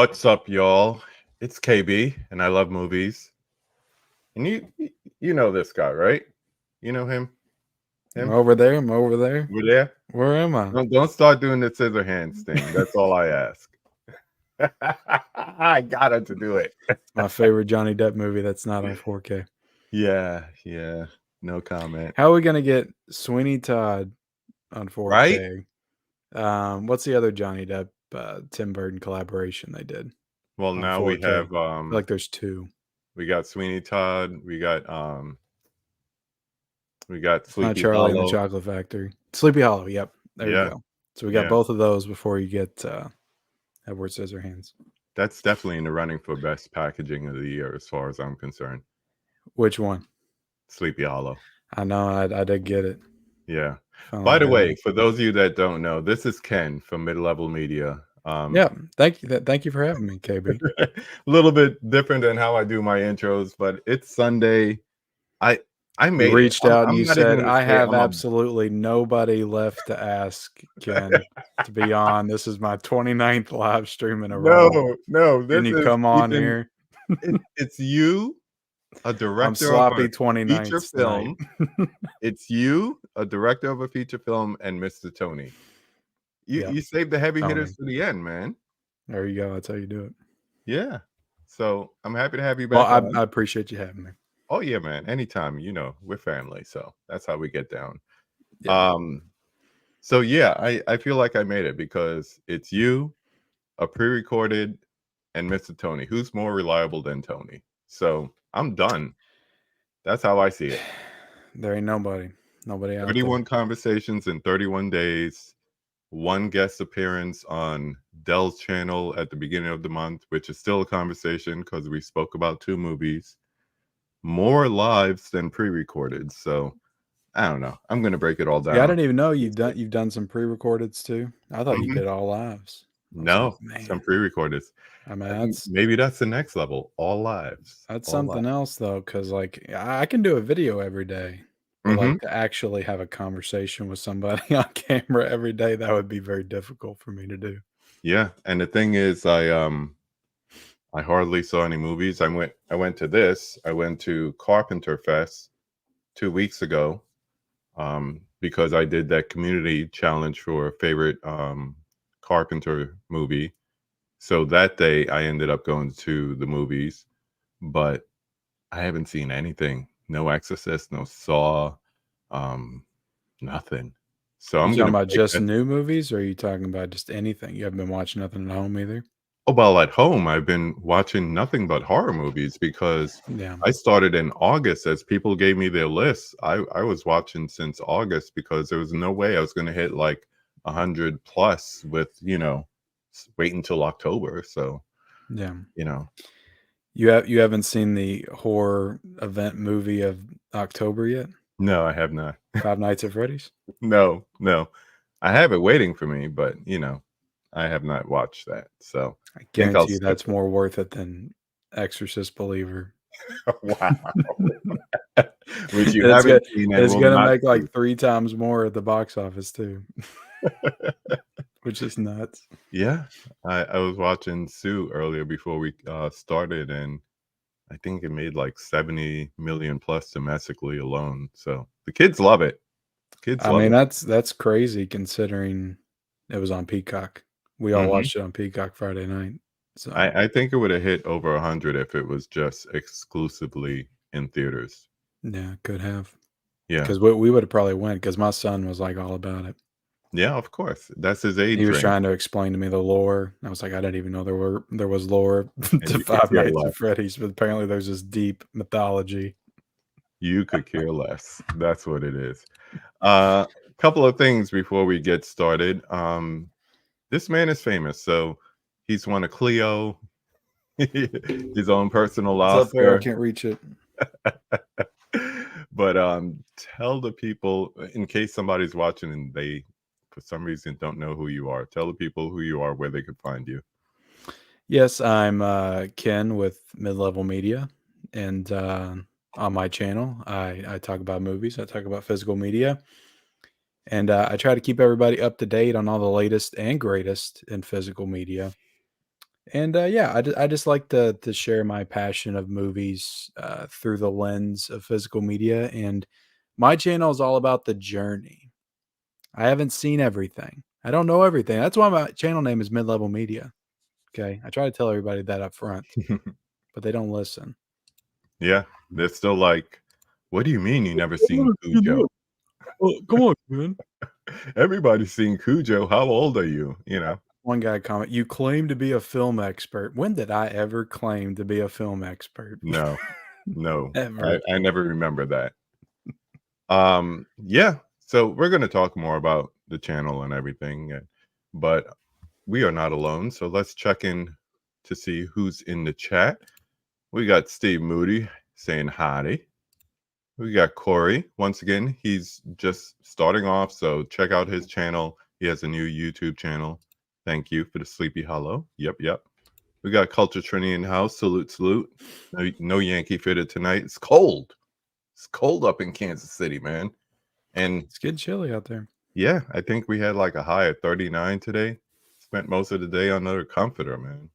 What's up, y'all? It's KB, and I love movies. And you know this guy, right? You know him? I'm Him? over there. I'm over there. Over there? Where am I? Don't start doing the scissor hands thing. That's all I ask. I got her to do it. My favorite Johnny Depp movie that's not on 4K. Yeah. No comment. How are we gonna get Sweeney Todd on Right? 4K? What's the other Johnny Depp Tim Burton collaboration they did Well, on now we 4K? I have feel like there's two. we got Sweeney Todd, we got It's not Sleepy Charlie and the Hollow. Chocolate Factory. Sleepy Hollow. Yep. There you Yeah, go. So we got yeah. both of those before you get Edward Scissorhands. That's definitely in the running for best packaging of the year as far as I'm concerned. Which one? Sleepy Hollow. I know. I did get it. Yeah. Finally By the got way, it. for those of you that don't know, this is Ken from Mid-Level Media. Yeah. Thank you. Thank you for having me, KB. A little bit different than how I do my intros, but it's Sunday. I I You made it. reached out and I'm you not even said, gonna I say have I'm a absolutely nobody left to ask Ken to be on. This is my 29th live stream in a row. no. Can This you is come on Ethan. here? It's you, a I'm director of a sloppy 29th feature tonight. film. It's you, a director of a feature film, and Mr. Tony. You Yep. you saved the heavy hitters Tony. to the end, man. There you go. That's how you do it. Yeah. So I'm happy to have you Well, back on. I appreciate you having me. Oh yeah, man. Anytime, we're family, so that's how we get down. Yeah. So yeah, I feel like I made it because it's you, a pre-recorded, and Mr. Tony. Who's more reliable than Tony? So I'm done. That's how I see it. There ain't nobody. Nobody out 31 there. conversations in 31 days, one guest appearance on Dell's channel at the beginning of the month, which is still a conversation because we spoke about two movies. More lives than pre-recorded. So I don't know. I'm gonna break it all Yeah, I down. didn't even know you've done some pre-recordeds too. I thought you Mhm. did all lives. I was like, No, some man. pre-recorded. I mean, I think maybe that's the next level. All lives. that's All lives. something else though, because like I can do a video every day, but Hmm. like to actually have a conversation with somebody on camera every day, that would be very difficult for me to do. Yeah, and the thing is, I hardly saw any movies. I went to this. I went to Carpenter Fest 2 weeks ago, because I did that community challenge for a favorite Carpenter movie. So that day I ended up going to the movies, but I haven't seen anything. No Exorcist, no Saw, um, nothing. So You I'm talking gonna about break just that. new movies, or are you talking about just anything? You haven't been watching nothing at home either. Oh, well, at home, I've been watching nothing but horror movies because Yeah, I started in August as people gave me their lists. I was watching since August because there was no way I was going to hit like 100 plus with, wait until October. So, yeah. you know, You haven't seen the horror event movie of October yet? no, I have not. Five Nights at Freddy's. No. I have it waiting for me, but, I have not watched that. So I I think I'll guarantee you skip that's it. more worth it than Exorcist Believer. Wow. Which you It's haven't gonna seen and it's will gonna not make see. like 3 times more at the box office too, which is nuts. Yeah, I was watching Sue earlier before we started, and I think it made like 70 million plus domestically alone. So the kids love it. Kids I love mean, it. that's crazy considering it was on Peacock. We all Hmm. watched it on Peacock Friday night. So, I think it would have hit over 100 if it was just exclusively in theaters. yeah, could have. Yeah, 'Cause we would have probably went because my son was, like, all about it. yeah, of course. That's his He age was range, trying to explain to me the lore. I was like, "I didn't even know there was lore and to you could Five care Nights less. at Freddy's, but apparently there's this deep mythology." You could care less. That's what it is. A couple of things before we get started. This man is famous, so he's won a Clio, his own personal It's up there, I Oscar. can't reach it. But tell the people, in case somebody's watching and they, for some reason, don't know who you are. Tell the people who you are, where they could find you. Yes, I'm, Ken with Mid-Level Media, and, on my channel, I talk about movies, I talk about physical media, and, I try to keep everybody up to date on all the latest and greatest in physical media, And yeah, I just like to share my passion of movies through the lens of physical media, and my channel is all about the journey. I haven't seen everything. I don't know everything. That's why my channel name is Mid Level Media. Okay, I try to tell everybody that up front, but they don't listen. Yeah, they're still like, "What do you mean you never Come seen on, Cujo?" come on, man. Everybody's seen Cujo. How old are you? You know? One guy comment, "You claim to be a film expert." When did I ever claim to be a film expert? No, no, Ever. I never remember that. Yeah, so we're gonna talk more about the channel and everything, but we are not alone. So let's check in to see who's in the chat. We got Steve Moody saying howdy. We got Corey. Once again, he's just starting off, so check out his channel. He has a new YouTube channel. Thank you for the sleepy hollow. Yep, yep. We got Culture Trinity in the house. Salute, salute. No Yankee fitted tonight. It's cold. It's cold up in Kansas City, man. And It's getting chilly out there. yeah, I think we had like a high of 39 today. Spent most of the day under a comforter, man.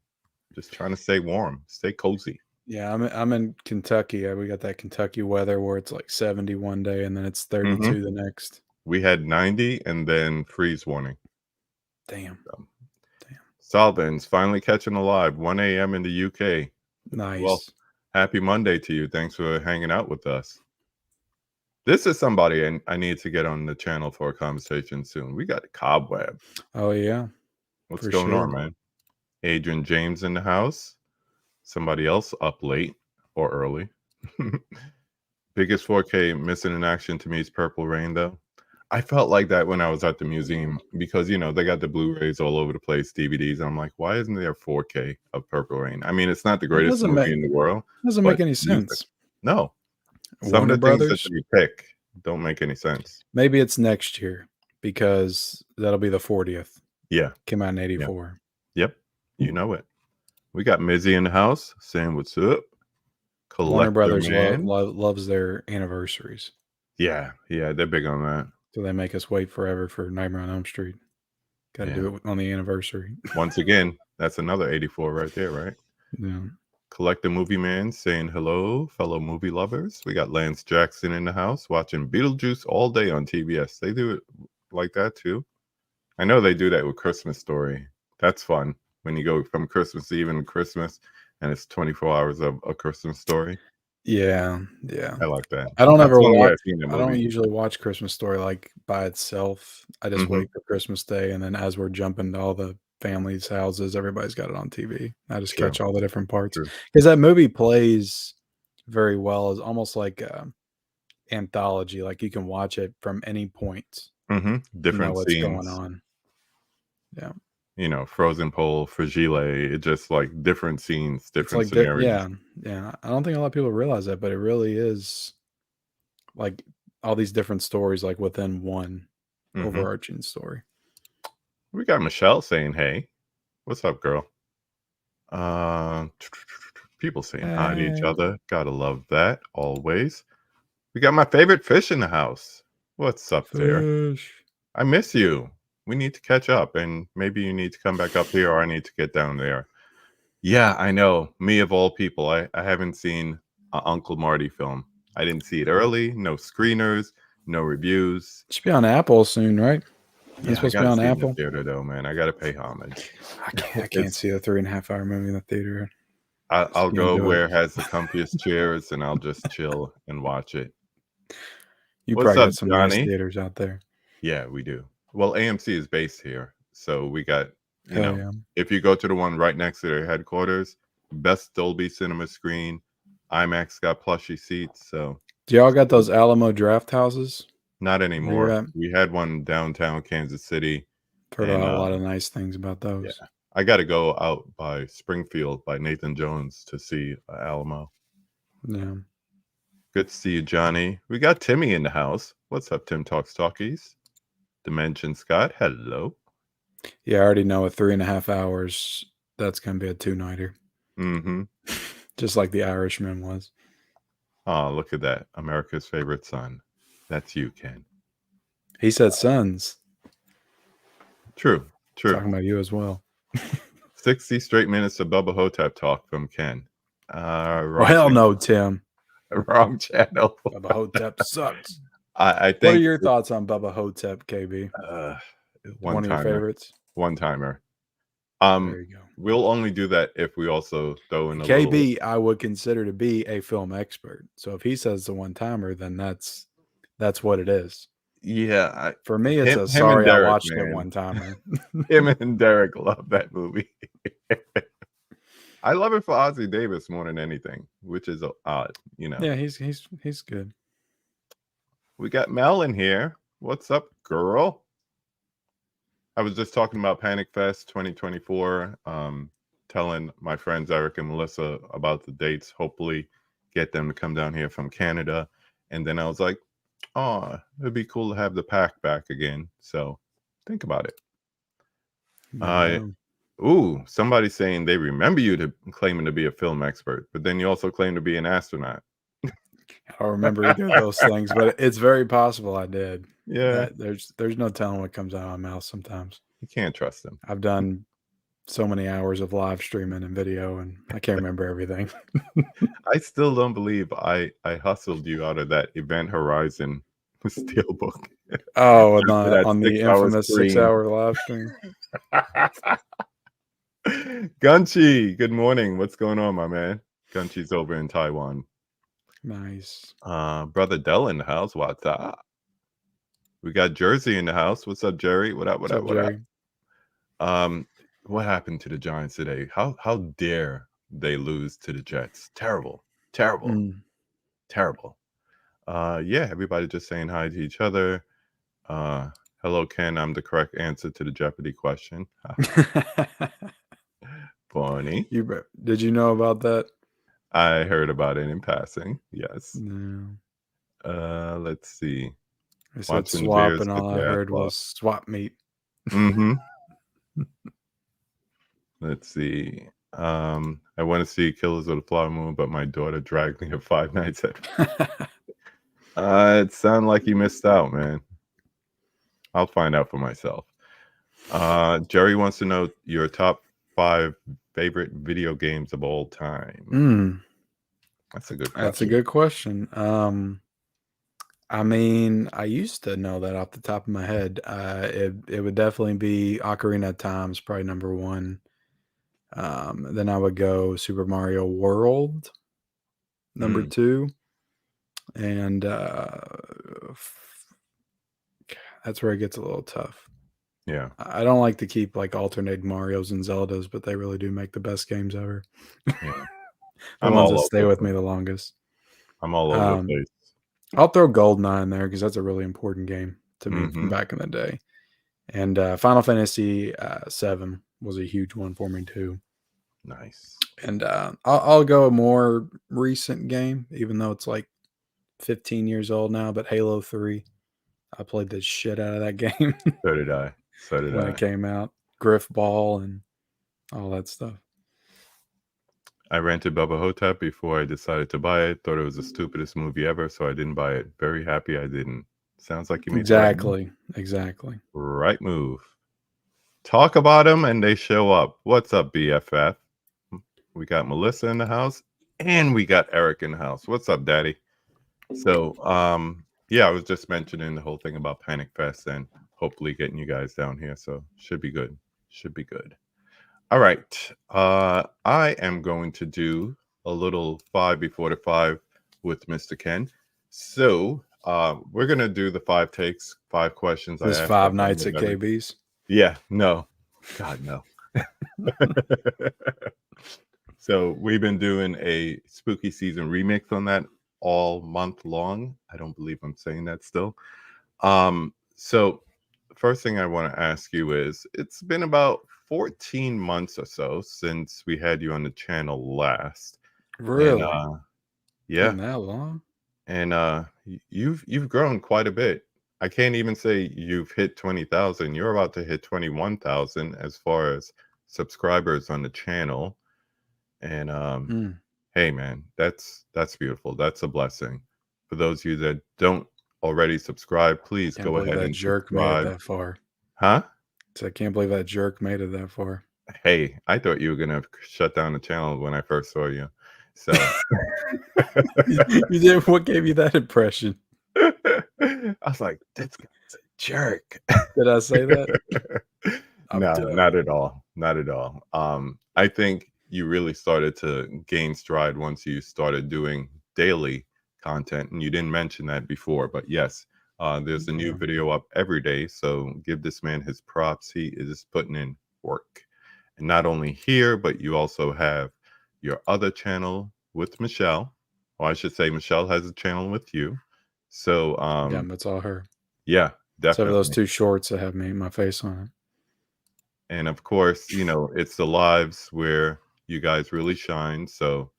Just trying to stay warm, stay cozy. Yeah, I'm in Kentucky. We got that Kentucky weather where it's like 70 one day and then it's Mhm. 32 the next. We had 90 and then freeze warning. Damn. So, Damn. Salvin's finally catching alive, 1 a.m. in the UK. Well, Nice. happy Monday to you. Thanks for hanging out with us. This is somebody I need to get on the channel for a conversation soon. We got Cobweb. Oh yeah, What's for going sure. on, man? Adrian James in the house. Somebody else up late or early. Biggest 4K missing in action to me is Purple Rain, though. I felt like that when I was at the museum because they got the Blu-rays all over the place, DVDs. And I'm like, why isn't there 4K of Purple Rain? I mean, it's not the It greatest movie in the world, doesn't but make any use it. sense. No, some of Warner the things that Brothers, they pick don't make any sense. maybe it's next year because that'll be the 40th. Yeah, Came out in yeah, 84. yep. You know it. We got Mizzy in the house saying what's up. Warner Collector Brothers man. loves their anniversaries. Yeah, yeah, they're big on that. So they make us wait forever for Nightmare on Elm Street. Got to Yeah. do it on the anniversary. Once again, that's another 84 right there, right? Yeah. Collector Movie Man saying hello, fellow movie lovers. We got Lance Jackson in the house watching Beetlejuice all day on TBS. They do it like that too. I know they do that with Christmas Story. That's fun when you go from Christmas Eve and Christmas and it's 24 hours of A Christmas Story. Yeah. Yeah. I like that. I don't That's ever the only way watch I've seen the I don't movie. usually watch Christmas Story, like, by itself. I just Mhm. wait for Christmas Day, and then as we're jumping to all the families' houses, everybody's got it on TV. I just True, catch all the different parts true. because that movie plays very well. It's almost like a anthology, like, you can watch it from any point, you know Different what's going scenes. on. Yeah. Frozen Pole, Fragile. It just like different scenes, It's different like scenarios. yeah, yeah. I don't think a lot of people realize that, but it really is, like, all these different stories, like, within one Mhm. overarching story. We got Michelle saying, "Hey, what's up, girl?" Uh, People saying hi to each Hey, other. Gotta love that always. We got my favorite fish in the house. What's up there? fish. I miss you. We need to catch up, and maybe you need to come back up here, or I need to get down there. Yeah, I know. Me of all people, I haven't seen a Uncle Marty film. I didn't see it early. No screeners, no reviews. It should be on Apple soon, right? It's Yeah, I supposed to be gotta on see it in the Apple. theater though, man. I gotta pay homage. I can't It's see a 3.5 hour movie in the theater. Just I'll can't go do it. where it has the comfiest chairs, and I'll just chill and watch it. You What's probably up, got some nice Johnny? theaters out there. Yeah, we do. Well, AMC is based here, so we got you Hell know, yeah. if you go to the one right next to their headquarters, best Dolby Cinema screen. IMAX got plushy seats, so Do y'all got those Alamo draft houses not where you're anymore. at? We had one downtown Kansas City, Heard and a lot of nice things about yeah, those. I got to go out by Springfield by Nathan Jones to see Alamo. Yeah. Good to see you, Johnny. We got Timmy in the house. What's up, Tim Talks Talkies? Dimension Scott, hello. Yeah, I already know with 3.5 hours, that's gonna be a two-nighter. Mm-hmm. Just like The Irishman was. Oh, look at that. America's favorite son. That's you, Ken. He said sons. True, true. Talking about you as well. 60 straight minutes of Bubba Hotep talk from Ken. Well, Wrong hell channel. no, Tim. Wrong channel. Bubba Hotep sucks. I What are think your thoughts on Bubba Hotep, KB? uh, one One of your timer. favorites? One timer. There you go. We'll only do that if we also throw in a little. KB, I would consider to be a film expert. So if he says the one timer, then that's what it is. Yeah, For me, it's a him and sorry I Derek, watched it man. one timer. Him and Derek love that movie. I love it for Ozzie Davis more than anything, which is odd, you know. Yeah, he's good. We got Mel in here. What's up, girl? I was just talking about Panic Fest 2024, telling my friends Eric and Melissa about the dates. Hopefully, get them to come down here from Canada. And then I was like, oh, it'd be cool to have the pack back again. So think about it. Yeah. Ooh, somebody's saying they remember you claiming to be a film expert, but then you also claim to be an astronaut. I don't remember either of those things, but it's very possible I did. Yeah, That there's no telling what comes out of my mouth sometimes. you can't trust them. I've done so many hours of live streaming and video, and I can't remember everything. I still don't believe I hustled you out of that Event Horizon steelbook. Oh, After that on the 6-hour infamous stream. 6-hour live stream. Gunchi, good morning. What's going on, my man? Gunchi's over in Taiwan. Nice. Brother Dell in the house. What's up? We got Jersey in the house. What's up, Jerry? What up? What's up, Jerry? What happened to the Giants today? How dare they lose to the Jets? Terrible. Terrible. Terrible. Yeah, everybody just saying hi to each other. Hello, Ken. I'm the correct answer to the Jeopardy question. Funny. Did you know about that? I heard about it in passing. Yes. No. Let's see. I said Watching the swap, Bears and get all I their ass heard whopped. was swap meet. Mm-hmm. Let's see. I want to see Killers of the Flower Moon, but my daughter dragged me to Five Nights at. It sounded like you missed out, man. I'll find out for myself. Jerry wants to know your top 5 favorite video games of all time. That's a good question. That's a good question. I mean, I used to know that off the top of my head. It would definitely be Ocarina of Time's probably number 1. Then I would go Super Mario World, number 2. And that's where it gets a little tough. Yeah. I don't like to keep like alternating Marios and Zeldas, but they really do make the best games ever. Yeah. The ones that stay with me the longest. I'm all over the place. I'll throw GoldenEye in there because that's a really important game to me from back in the day. And Final Fantasy 7 was a huge one for me too. Nice. And I'll go a more recent game, even though it's like 15 years old now, but Halo 3. I played the shit out of that game. So did I. When it came out. Griff Ball and all that stuff. I rented Bubba Hotep before I decided to buy it. Thought it was the stupidest movie ever, so I didn't buy it. Very happy I didn't. Sounds like you made Exactly. Right move. Talk about them and they show up. What's up, BFF? We got Melissa in the house and we got Eric in the house. What's up, Daddy? So, yeah, I was just mentioning the whole thing about Panic Fest and hopefully getting you guys down here. So should be good. Should be good. All right. I am going to do a little 5 before the 5 with Mr. Ken. So we're gonna do the 5 takes, 5 questions. This 5 nights at KB's. Yeah, no. God, no. So we've been doing a spooky season remix on that all month long. I don't believe I'm saying that still. So first thing I want to ask you is, it's been about 14 months or so since we had you on the channel last. Really? And, yeah. Been that long? And you've grown quite a bit. I can't even say you've hit 20,000. You're about to hit 21,000 as far as subscribers on the channel. And hey, man, that's beautiful. That's a blessing. For those of you that don't already subscribe, please go ahead and jerk subscribe. made it that far. Huh? So I can't believe that jerk made it that far. Hey, I thought you were gonna shut down the channel when I first saw you. So You did what gave you that impression? I was like, this guy's a jerk. Did I say that? I'm No, done. not at all. Not at all. I think you really started to gain stride once you started doing daily content, and you didn't mention that before, but yes, there's a new Yeah. video up every day. So give this man his props. He is putting in work. And not only here, but you also have your other channel with Michelle. Or I should say Michelle has a channel with you. So Yeah, it's all her. yeah, Except for those definitely. 2 shorts that have me my face on it. And of course, it's the lives where you guys really shine. So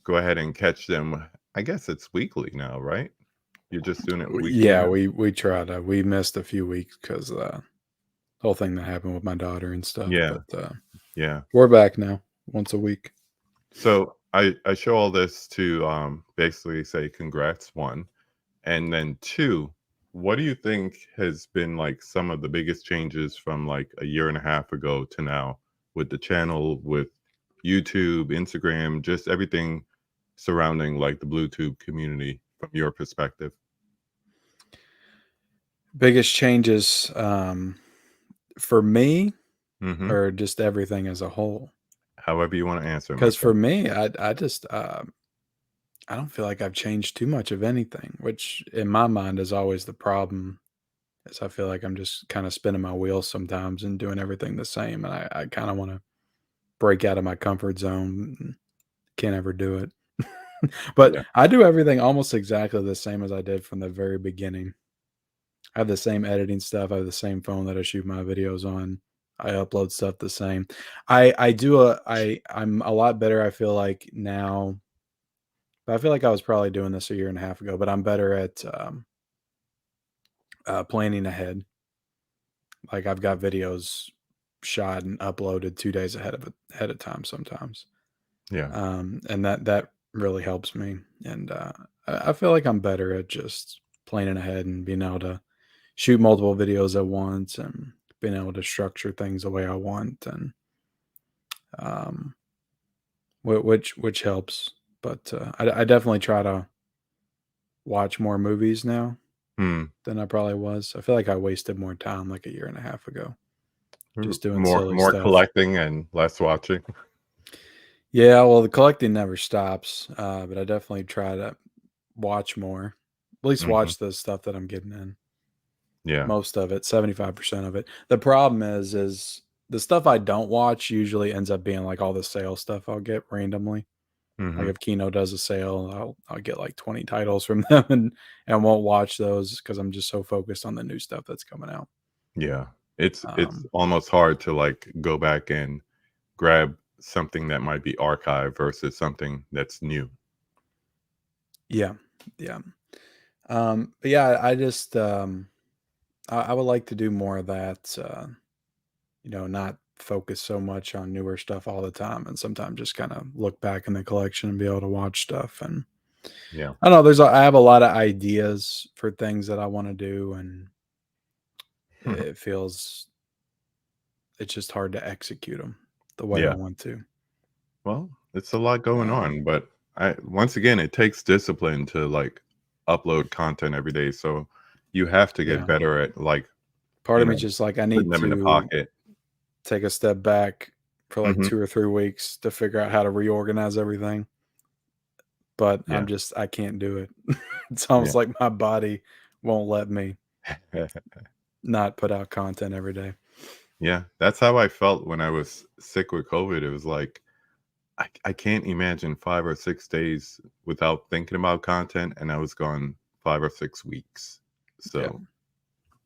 go ahead and catch them. I guess it's weekly now, right? You're just doing it weekly Yeah, now? we tried, we missed a few weeks 'cause, whole thing that happened with my daughter and stuff, Yeah, but, yeah. we're back now, once a week. So I show all this to basically say congrats, one. And then two, what do you think has been like some of the biggest changes from like a year and a half ago to now with the channel, with YouTube, Instagram, just everything surrounding like the Bluetooth community from your perspective? Biggest changes, for me Hmm. or just everything as a whole? However you want to answer it, my Because for friend. me, I just, I don't feel like I've changed too much of anything, which in my mind is always the problem, is I feel like I'm just kinda spinning my wheels sometimes and doing everything the same, and I kinda wanna break out of my comfort zone, and can't ever do it. But Yeah. I do everything almost exactly the same as I did from the very beginning. I have the same editing stuff, I have the same phone that I shoot my videos on. I upload stuff the same. I'm a lot better, I feel like, now. I feel like I was probably doing this a year and a half ago, but I'm better at, planning ahead. Like, I've got videos shot and uploaded 2 days ahead of time sometimes. Yeah. And that really helps me, and, I feel like I'm better at just planning ahead and being able to shoot multiple videos at once and being able to structure things the way I want, and, um, which helps, but, I definitely try to watch more movies now Hmm. than I probably was. I feel like I wasted more time like a year and a half ago just doing More silly more stuff. collecting and less watching. Yeah, well, the collecting never stops, but I definitely try to watch more. At least Hmm. watch the stuff that I'm getting in. Yeah. Most of it, 75% of it. The problem is the stuff I don't watch usually ends up being like all the sale stuff I'll get randomly. Like Hmm. if Kino does a sale, I'll get like 20 titles from them and won't watch those because I'm just so focused on the new stuff that's coming out. Yeah. It's Um, almost hard to like go back and grab something that might be archived versus something that's new. yeah, yeah. But yeah, I just I would like to do more of that. Not focus so much on newer stuff all the time, and sometimes just kind of look back in the collection and be able to watch stuff. And Yeah. I don't know. I have a lot of ideas for things that I want to do, and it feels it's just hard to execute them the way I Yeah. want to. Well, it's a lot going Um, on, but I once again, it takes discipline to like upload content every day. So you have to get yeah, better at like, part you of me know, just like I putting need them in the to pocket. take a step back for like Hmm. 2 or 3 weeks to figure out how to reorganize everything. But Yeah. I can't do it. It's Yeah. almost like my body won't let me not put out content every day. Yeah. That's how I felt when I was sick with COVID. It was like I can't imagine 5 or 6 days without thinking about content, and I was gone 5 or 6 weeks. Yeah. So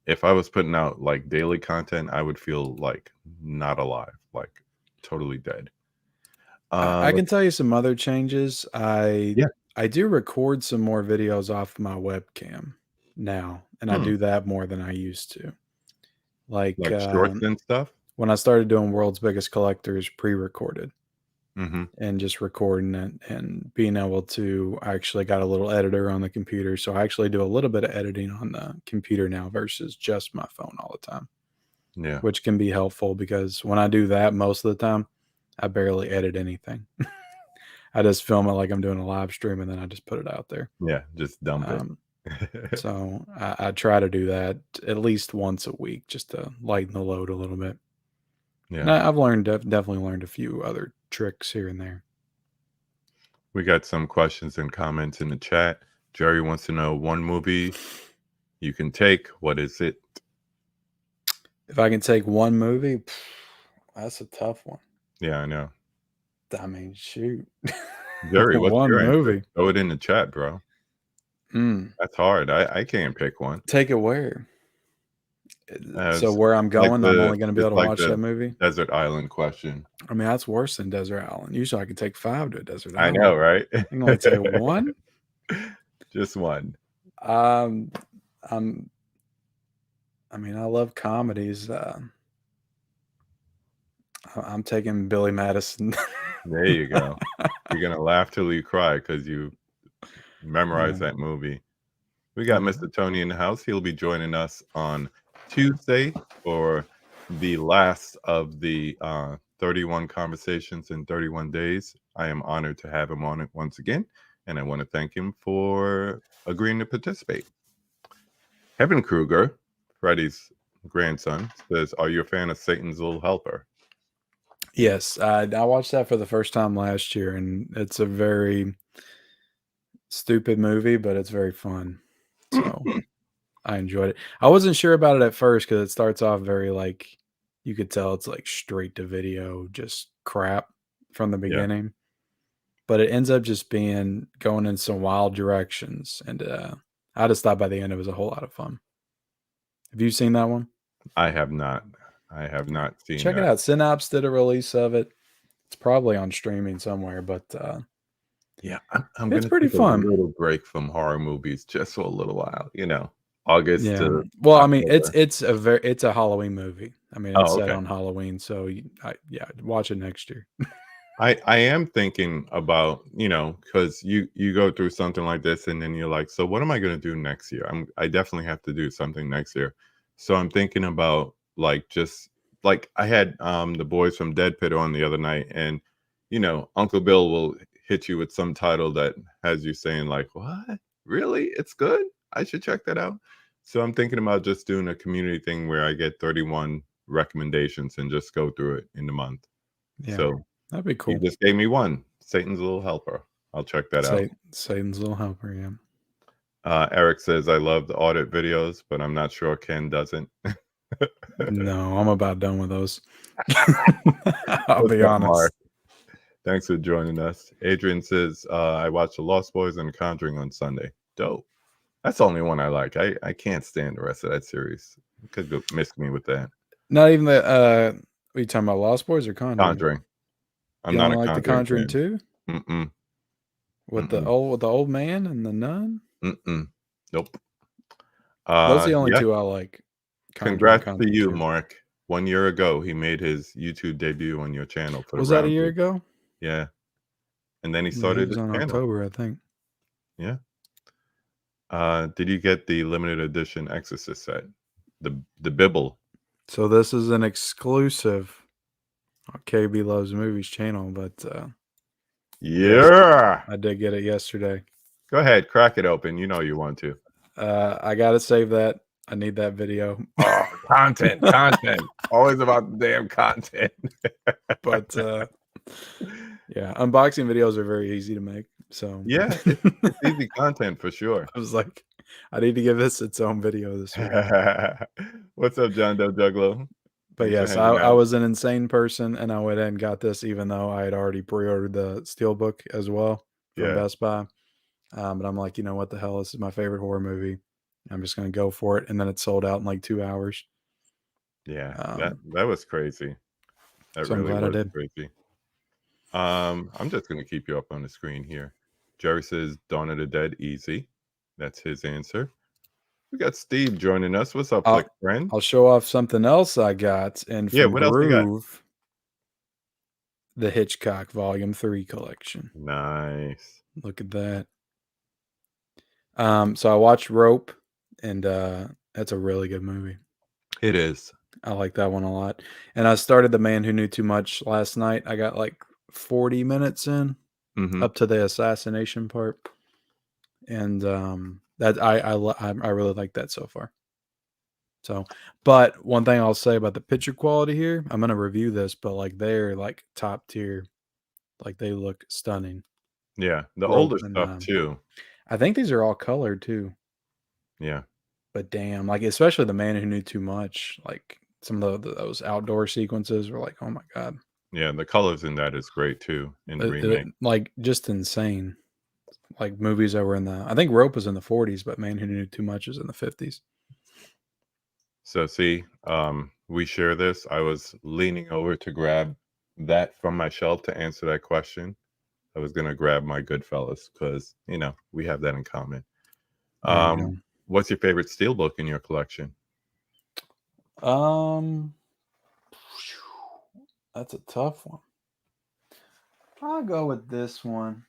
if I was putting out like daily content, I would feel like not alive, like totally dead. I can Let's tell you some other changes. Yeah. I do record some more videos off my webcam now, and I Hmm. do that more than I used to. Like, Like shorts and stuff. when I started doing World's Biggest Collectors pre-recorded Hmm. and just recording it and being able to I actually got a little editor on the computer, so I actually do a little bit of editing on the computer now versus just my phone all the time. Yeah. which can be helpful because when I do that most of the time, I barely edit anything. I just film it like I'm doing a live stream and then I just put it out there. Yeah. Just dump it. Um, so I try to do that at least once a week just to lighten the load a little bit. And Yeah. I've definitely learned a few other tricks here and there. We got some questions and comments in the chat. Jerry wants to know one movie you can take. What is it? If I can take one movie, that's a tough one. Yeah, I know. I mean, shoot. Jerry, what's One your answer? movie. Throw it in the chat, bro. Mm. That's hard. I can't pick one. Take it where? So It's where I'm like going, I'm the only going to be it's able to like watch the that movie. desert island question. I mean, that's worse than Desert Island. Usually I can take 5 to a Desert I Island. know, right? I can only take one. Just one. Um, I'm. I mean, I love comedies. I'm taking Billy Madison. There you go. You're gonna laugh till you cry because you memorized Yeah. that movie. We got Yeah. Mr. Tony in the house. He'll be joining us on Tuesday for the last of the 31 conversations in 31 days. I am honored to have him on it once again, and I want to thank him for agreeing to participate. Kevin Kruger, Freddie's grandson, says, "Are you a fan of Satan's Little Helper?" Yes, I watched that for the first time last year, and it's a very stupid movie, but it's very fun. So I enjoyed it. I wasn't sure about it at first because it starts off very like you could tell it's like straight to video, just crap from the Yeah, beginning. But it ends up just being going in some wild directions, and I just thought by the end it was a whole lot of fun. Have you seen that one? I have not. I have not seen Check it that. out. Synapse did a release of it. It's probably on streaming somewhere, but Yeah, I'm it's gonna pretty take a fun. little break from horror movies just for a little while. August Yeah. to Well, I mean, October. it's a Halloween movie. I mean, it's Oh, set okay. on Halloween, so yeah, watch it next year. I am thinking about, because you go through something like this and then you're like, so what am I going to do next year? I definitely have to do something next year. So I'm thinking about like just like I had the boys from Dead Pit on the other night, and Uncle Bill will hit you with some title that has you saying like, "What? Really? It's good? I should check that out." So I'm thinking about just doing a community thing where I get 31 recommendations and just go through it in the month. Yeah, So that'd be he cool. just gave me one, Satan's Little Helper. I'll check that out. Satan's little helper. Yeah. Eric says, I love the audit videos, but I'm not sure Ken doesn't. No, I'm about done with those. I'll What's be up, honest. Mark? Thanks for joining us. Adrian says, I watched The Lost Boys and Conjuring on Sunday. Dope. That's the only one I like. I can't stand the rest of that series. You could go miss me with that. Not even the. What are you talking about? Lost Boys or Conjuring? Conjuring. I'm You not don't a like the Conjuring Conjuring fan. 2 Mm-mm. with Mm-mm. the old man and the nun? Mm-mm. Nope. Those are the only Yeah. two I like. Conjuring, Congrats to Conjuring you, 2. Mark. 1 year ago, he made his YouTube debut on your channel for the Was that a round year two. ago? Yeah. And then he Yeah, he started was his on channel. October, I think. Yeah. Did you get the limited edition Exorcist set? The Bible. So this is an exclusive on KB Loves Movies channel, but yes, Yeah. I did get it yesterday. Go ahead, crack it open. You know you want to. I gotta save that. I need that video. Oh, content. Always about the damn content. But yeah, unboxing videos are very easy to make. So Yeah, it's easy content for sure. I was like, I need to give this its own video this week. What's up, John Doe Juggalo? But Thanks for yes, hanging I out. was an insane person, and I went ahead and got this, even though I had already pre-ordered the Steelbook as well from Yeah, Best Buy. But I'm like, you know what the hell? This is my favorite horror movie. I'm just gonna go for it, and then it sold out in like 2 hours. yeah. That Um, that was crazy. That so I'm really glad I was did. crazy. I'm just gonna keep you up on the screen here. Jerry says Dawn of the Dead easy. That's his answer. We got Steve joining us. What's up, Flick I'll friend? I'll show off something else I got, and Yeah, from what else you got? Groove, the Hitchcock Volume 3 collection. Nice. Look at that. So I watched Rope, and that's a really good movie. It is. I like that one a lot. And I started The Man Who Knew Too Much last night. I got like 40 minutes in Hmm. up to the assassination part, and that I really like that so far. So, but one thing I'll say about the picture quality here, I'm gonna review this, but like they're like top tier, like they look stunning. Yeah, the Rope older and stuff too. I think these are all colored too. Yeah, But damn, like especially The Man Who Knew Too Much, like some of those outdoor sequences were like, oh my god, yeah, the colors in that is great too in the remake. like just insane. Like movies that were in the, I think Rope was in the 40s, but Man Who Knew Too Much is in the 50s. So see, we share this. I was leaning over to grab that from my shelf to answer that question. I was gonna grab my Goodfellas because we have that in common. There you What's your favorite steelbook in your collection? go. That's a tough one. I'll go with this one.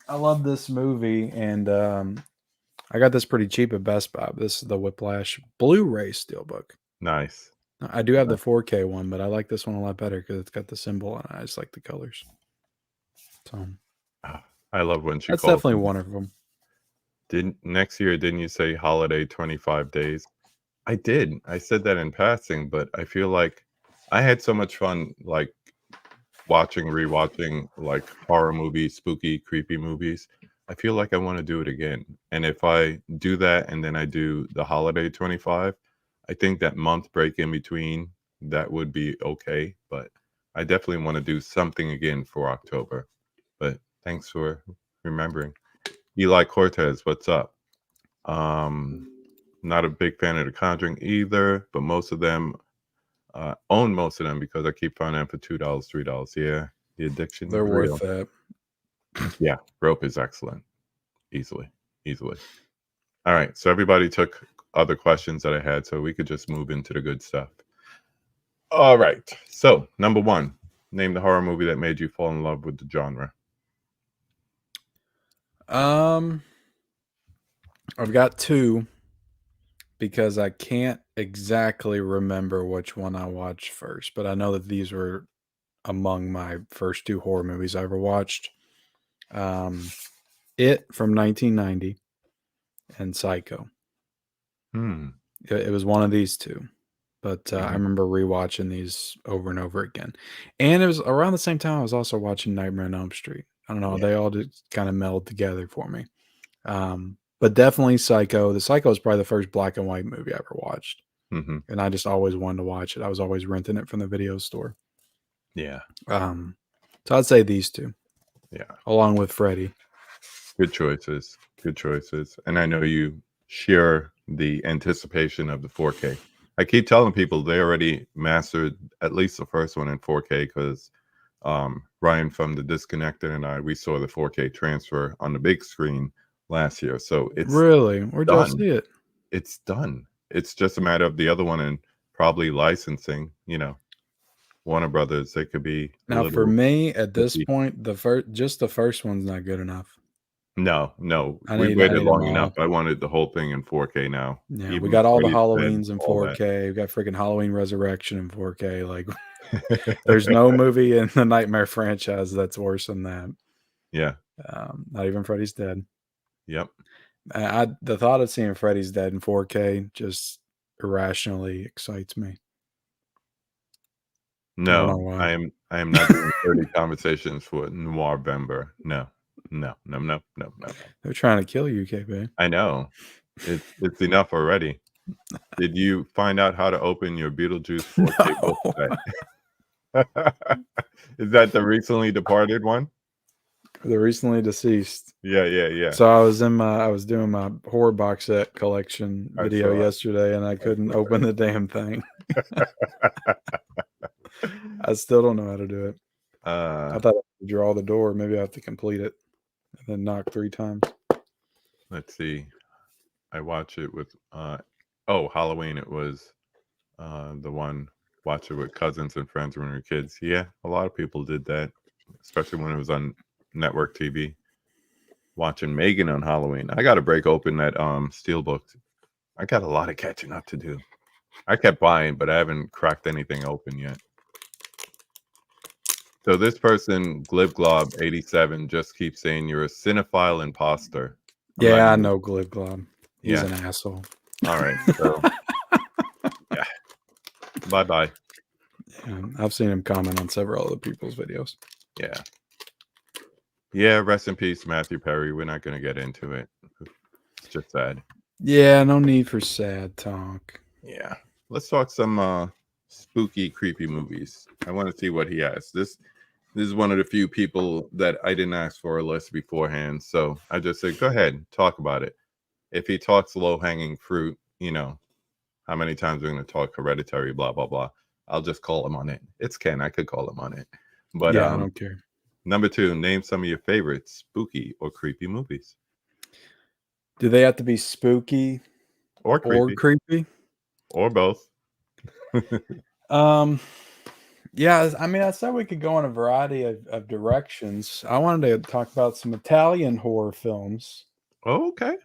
I love this movie, and I got this pretty cheap at Best Buy. This is the Whiplash Blu-ray Steelbook. Nice. I do have the 4K one, but I like this one a lot better because it's got the symbol and I just like the colors. So Ah, I love when she that's calls definitely them. one of them. Didn't next year? Didn't you say holiday 25 days? I did. I said that in passing, but I feel like I had so much fun, like rewatching like horror movies, spooky, creepy movies. I feel like I want to do it again. And if I do that and then I do the holiday 25, I think that month break in between, that would be okay. But I definitely want to do something again for October. But thanks for remembering. Eli Cortez, what's up? Um, Not a big fan of The Conjuring either, but most of them own most of them because I keep finding them for $2, $3. Yeah, the addiction is They're worth real. that. Yeah, rope is excellent. Easily, easily. All right, so everybody took other questions that I had, so we could just move into the good stuff. All right, so number one, name the horror movie that made you fall in love with the genre. Um, I've got two because I can't exactly remember which one I watched first, but I know that these were among my first two horror movies I ever watched. Um, It from 1990 and Psycho. Hmm. It was one of these two, but I Mhm. remember rewatching these over and over again. And it was around the same time I was also watching Nightmare on Elm Street. I don't know, Yeah. they all just kind of meld together for me. But definitely Psycho. The Psycho is probably the first black and white movie I ever watched, Hmm. and I just always wanted to watch it. I was always renting it from the video store. Yeah. Um, so I'd say these two, Yeah. along with Freddy. Good choices. Good choices. And I know you share the anticipation of the 4K. I keep telling people they already mastered at least the first one in 4K because Ryan from the Disconnected and we saw the 4K transfer on the big screen last year. So it's Really? Where'd y'all done. see it? It's done. It's just a matter of the other one and probably licensing. Warner Brothers, they could be a Now, for little me, at this picky. point, just the first one's not good enough. No, no, I we need I waited need them long enough. all. I wanted the whole thing in 4K now, Yeah, we even got all the Freddy's Dead, Halloweens in all that. 4K. We got freaking Halloween Resurrection in 4K. Like, there's no movie in the Nightmare franchise that's worse than that. Yeah, Not even Freddy's Dead. yep. The thought of seeing Freddy's Dead in 4K just irrationally excites me. I don't know No, why. I am not doing 30 conversations for Noir-vember. No. No, no, no, no, no, no. They're trying to kill you, KB. I know. It's enough already. Did you find out how to open your Beetlejuice 4K book No, set? Is that the recently departed one? the recently deceased. Yeah, yeah, yeah. So I was doing my horror box set collection I video saw it. yesterday, and I I couldn't saw open the damn thing. it. I still don't know how to do it. I Uh, thought I could draw the door. Maybe I have to complete it and then knock 3 times. let's see. I watch it with oh, Halloween it was the one watch it with cousins and friends when we were kids. Yeah, a lot of people did that, especially when it was on network TV. Watching Megan on Halloween. I got to break open that steelbook. I got a lot of catching up to do. I kept buying, but I haven't cracked anything open yet. So this person, GlibGlob87, just keeps saying you're a cinephile imposter. I'm not Yeah, I even. know Glib Glob. He's Yeah. an asshole. All right. So yeah. Bye bye. Yeah, I've seen him comment on several other people's videos. Yeah. Yeah. Rest in peace, Matthew Perry. We're not gonna get into it. It's just sad. Yeah, no need for sad talk. Yeah. Let's talk some spooky, creepy movies. I want to see what he has. This is one of the few people that I didn't ask for a list beforehand. So I just said, go ahead, talk about it. If he talks low hanging fruit, how many times we're going to talk Hereditary, blah, blah, blah. I'll just call him on it. It's Ken. I could call him on it. But Yeah, I don't care. number two, name some of your favorite spooky or creepy movies. Do they have to be spooky Or or creepy. creepy? Or both. Um, yeah, I mean, I said we could go in a variety of directions. I wanted to talk about some Italian horror films. Oh, okay.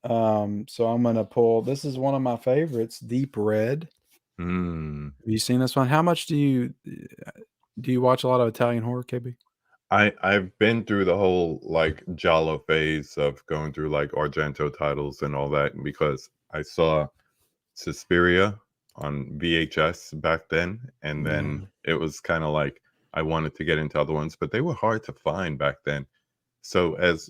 So I'm gonna pull. This is one of my favorites, Deep Red. Hmm. Have you seen this one? How much do you watch a lot of Italian horror, KB? I've been through the whole like Giallo phase of going through like Argento titles and all that because I saw Suspiria on VHS back then, and then Yeah. it was kind of like I wanted to get into other ones, but they were hard to find back then. So as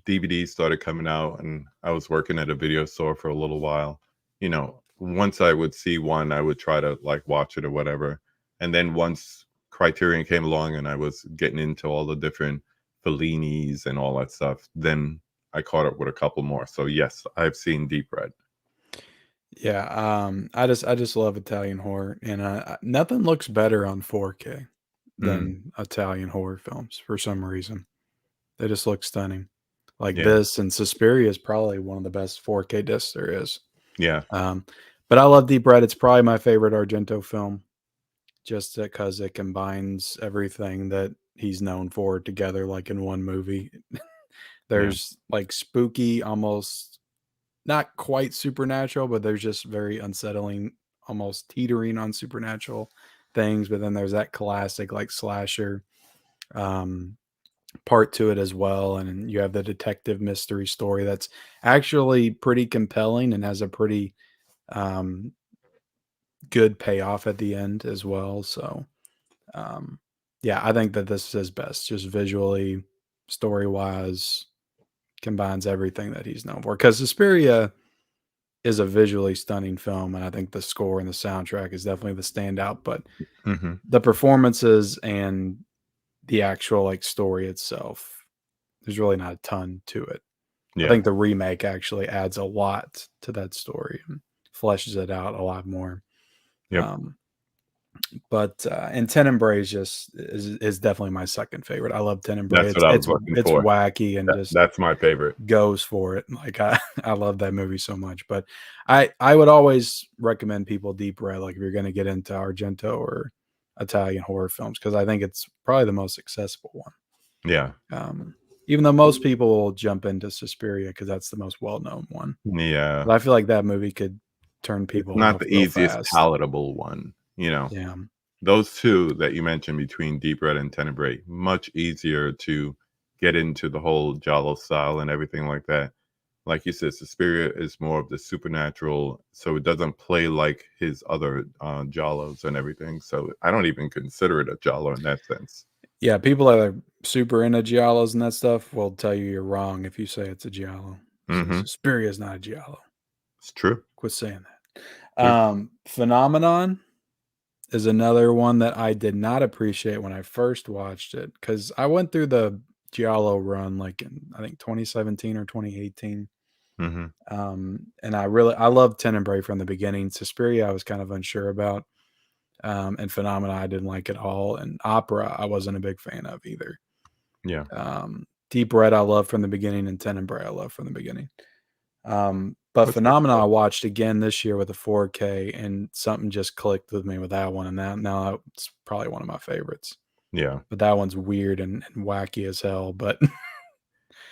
DVDs started coming out, and I was working at a video store for a little while, once I would see one, I would try to like watch it or whatever. And then once Criterion came along and I was getting into all the different Fellinis and all that stuff, then I caught up with a couple more. So yes, I've seen Deep Red. Yeah, I just love Italian horror, and nothing looks better on 4K Mm, than Italian horror films for some reason. They just look stunning. Like yeah, this and Suspiria is probably one of the best 4K discs there is. yeah. Um, but I love Deep Red. It's probably my favorite Argento film, just because it combines everything that he's known for together, like in one movie. Yeah. There's like spooky, almost not quite supernatural, but there's just very unsettling, almost teetering on supernatural things. But then there's that classic like slasher um, part to it as well. And you have the detective mystery story that's actually pretty compelling and has a pretty um, good payoff at the end as well. So, um, yeah, I think that this is best, just visually, story wise, combines everything that he's known for. Because Suspiria is a visually stunning film, and I think the score and the soundtrack is definitely the standout. But Hmm. the performances and the actual like story itself, there's really not a ton to it. I Yeah. think the remake actually adds a lot to that story and fleshes it out a lot more. Yep. Um, but and Tenebrae is definitely my second favorite. I love Tenebrae. That's It's what I was it's looking it's for. wacky and just That's my favorite. goes for it. Like I love that movie so much. But I would always recommend people Deep Red, like if you're going to get into Argento or Italian horror films, because I think it's probably the most accessible one. Yeah. Even though most people will jump into Suspiria because that's the most well known one. Yeah. But I feel like that movie could turn It's people not off the real easiest fast. palatable one. Yeah. Those two that you mentioned between Deep Red and Tenebrae, much easier to get into the whole Giallo style and everything like that. Like you said, Suspiria is more of the supernatural, so it doesn't play like his other Giallos and everything. So I don't even consider it a Giallo in that sense. Yeah, people that are super into giallos and that stuff will tell you you're wrong if you say it's a giallo. So Hmm. Suspiria is not a giallo. It's true. Quit saying that. True. Phenomenon is another one that I did not appreciate when I first watched it because I went through the giallo run like in I think 2017 or 2018. Hmm. And I loved Tenebrae from the beginning. Suspiria I was kind of unsure about. And Phenomena I didn't like at all. And Opera I wasn't a big fan of either. Yeah. Deep Red I loved from the beginning, and Tenebrae I loved from the beginning. But What's that Phenomena I called? watched again this year with a 4K, and something just clicked with me with that one, and that now it's probably one of my favorites. Yeah. But that one's weird and wacky as hell. But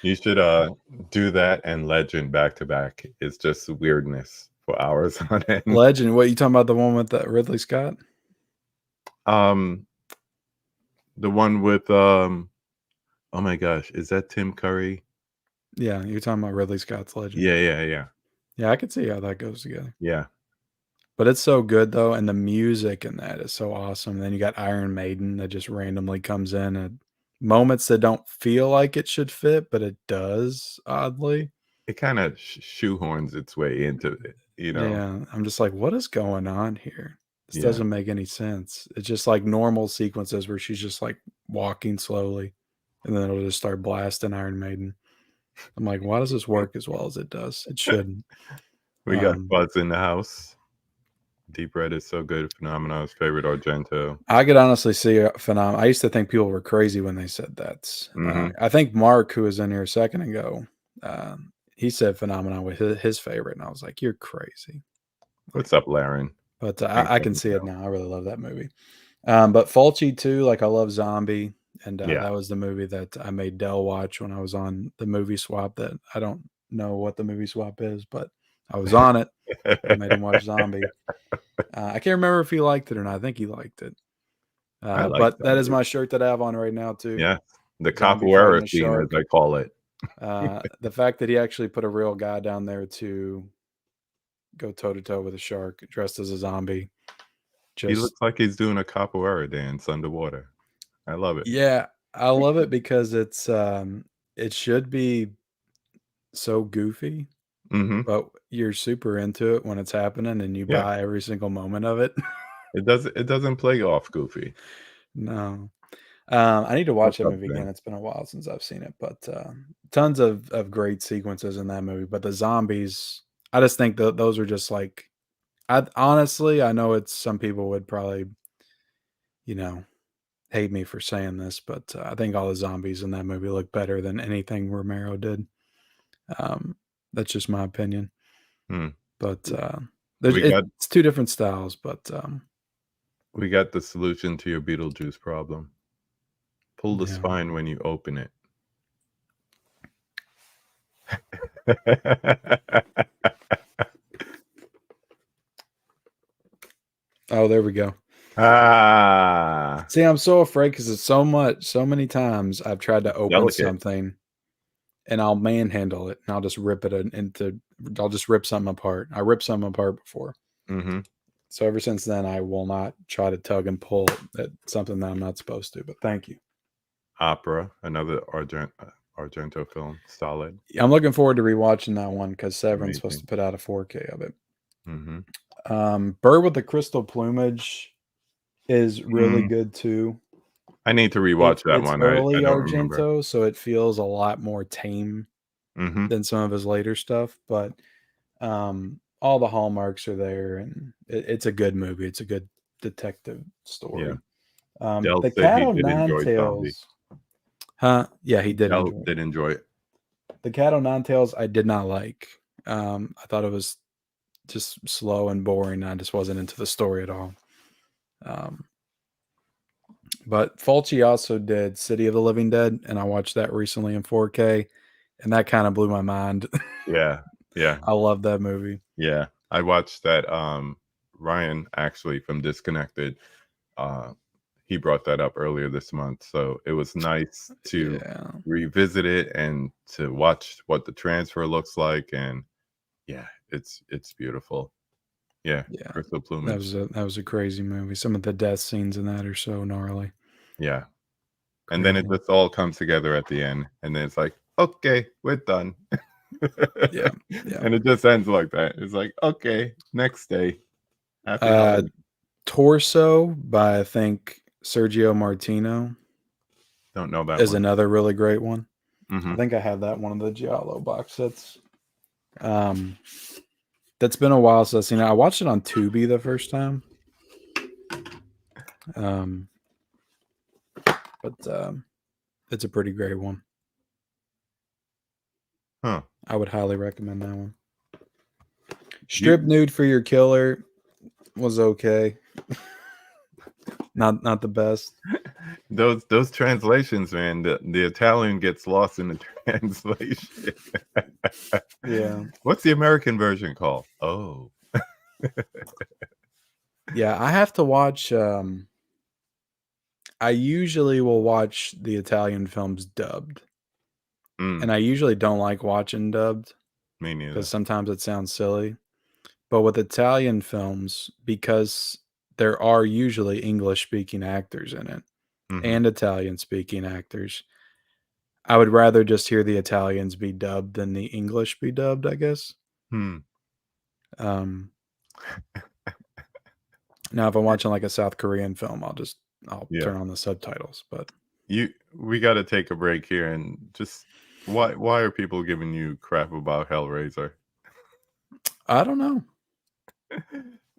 You should do that and Legend back to back. It's just weirdness for hours on end. Legend. What you talking about? The one with Ridley Scott? Um, the one with oh my gosh, is that Tim Curry? Yeah, you're talking about Ridley Scott's Legend. Yeah. Yeah, I could see how that goes together. Yeah. But it's so good though, and the music in that is so awesome. Then you got Iron Maiden that just randomly comes in at moments that don't feel like it should fit, but it does oddly. It kind of shoehorns its way into it, you know. Yeah, I'm just like, what is going on here? This Yeah. doesn't make any sense. It's just like normal sequences where she's just like walking slowly, and then it'll just start blasting Iron Maiden. I'm like, why does this work as well as it does? It shouldn't. We got Buzz in the house. Deep Red is so good. Phenomenal's favorite Argento. I could honestly see a phenomenon. I used to think people were crazy when they said that. Hmm. I think Mark, who was in here a second ago, he said phenomenon was his favorite, and I was like, "You're crazy." Like, What's up, Laren? but Thanks I for can the see it show. now. I really love that movie. But Fulci too. Like I love Zombie, and Yeah. that was the movie that I made Dell watch when I was on the movie swap. That I don't know what the movie swap is, but I was on it. I made him watch Zombie. I can't remember if he liked it or not. I think he liked it. I like But that is Zombie. my shirt that I have on right now too. Yeah. The Zombie fighting capoeira a scene, as shark. I call it. The fact that he actually put a real guy down there to go toe to toe with a shark dressed as a zombie. He Just looks like he's doing a capoeira dance underwater. I love it. yeah, I love it because it should be so goofy, Hmm. but you're super into it when it's happening and you Yeah. buy every single moment of it. It doesn't play off goofy. No. I need to watch What's that up, movie again. Ben? It's been a while since I've seen it, but tons of great sequences in that movie. But the zombies, I just think that those are just like, I honestly, I know it's some people would probably, you know, hate me for saying this, but I think all the zombies in that movie look better than anything Romero did. Um, that's just my opinion. Hmm. But We got it's two different styles, but we got the solution to your Beetlejuice problem. Pull the yeah. spine when you open it. Oh, there we go. Ah, See, I'm so afraid because it's so many times I've tried to open delicate. something and I'll manhandle it and I'll just rip it I'll just rip something apart. I ripped something apart before. Hmm. So ever since then, I will not try to tug and pull at something that I'm not supposed to. But thank you. Opera, another Argento film. Solid. I'm looking forward to rewatching that one because Severin's supposed to Amazing. put out a 4K of it. Hmm. Bird with the Crystal Plumage is really Mm, good too. I need to rewatch that It's one. I early don't remember. Argento, so it feels a lot more tame Hmm. than some of his later stuff. But all the hallmarks are there, and it's a good movie. It's a good detective Yeah. story. Dell The said Cat he O' did Nine enjoy Zombie. Tails, huh? Yeah, he did Dell enjoy it. did enjoy it. The Cat O' Nine Tails, I did not like. I thought it was just slow and boring. I just wasn't into the story at all. Um, but Fulci also did City of the Living Dead, and I watched that recently in 4K, and that kind of blew my mind. Yeah. Yeah. I love that movie. Yeah. I watched that. Ryan actually from Disconnected. Uh, he brought that up earlier this month, so it was nice to Yeah, revisit it and to watch what the transfer looks like. And yeah, it's beautiful. Yeah, yeah, Crystal Plumage. that was a crazy movie. Some of the death scenes in that are so gnarly, Yeah, and then it crazy. just all comes together at the end, and then it's like, okay, we're done. Yeah, yeah. And it just ends like that. It's like, okay, next day, happy Uh, holiday. Torso by I think Sergio Martino Don't know that is one. another really great one. I Hmm. think I have that one of the Giallo box sets. Um, that's been a while since I've seen it. I watched it on Tubi the first time. Um, but it's a pretty great one. Huh. I would highly recommend that one. You Strip Nude for Your Killer was okay. Not the best. those translations, man. The Italian gets lost in the translation. Yeah. What's the American version called? Oh. Yeah, I have to watch. I usually will watch the Italian films dubbed, Mm, and I usually don't like watching dubbed me because neither. sometimes it sounds silly. But with Italian films, because there are usually English speaking actors in it Hmm. and Italian speaking actors, I would rather just hear the Italians be dubbed than the English be dubbed, I guess. Hmm. Um, Now, if I'm watching like a South Korean film, I'll Yeah. turn on the subtitles. But We got to take a break here and just why are people giving you crap about Hellraiser? I don't know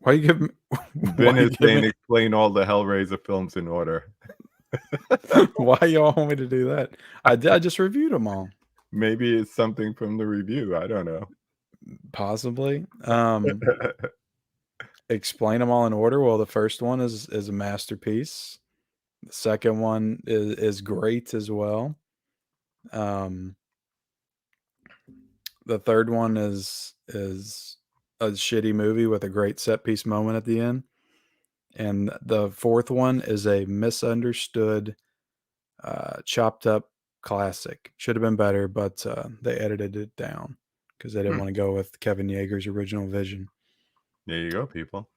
why you give me, why Ben you is give saying me explain all the Hellraiser films in order. why y'all want me to do that? I did. I just reviewed them all. Maybe it's something from the review. I don't know. Possibly. Explain them all in order. Well, the first one is a masterpiece. The second one is great as well. Um, the third one is a shitty movie with a great set piece moment at the end. And the fourth one is a misunderstood, chopped up classic. Should have been better, but they edited it down because they didn't Hmm. want to go with Kevin Yeager's original vision. There you go, people.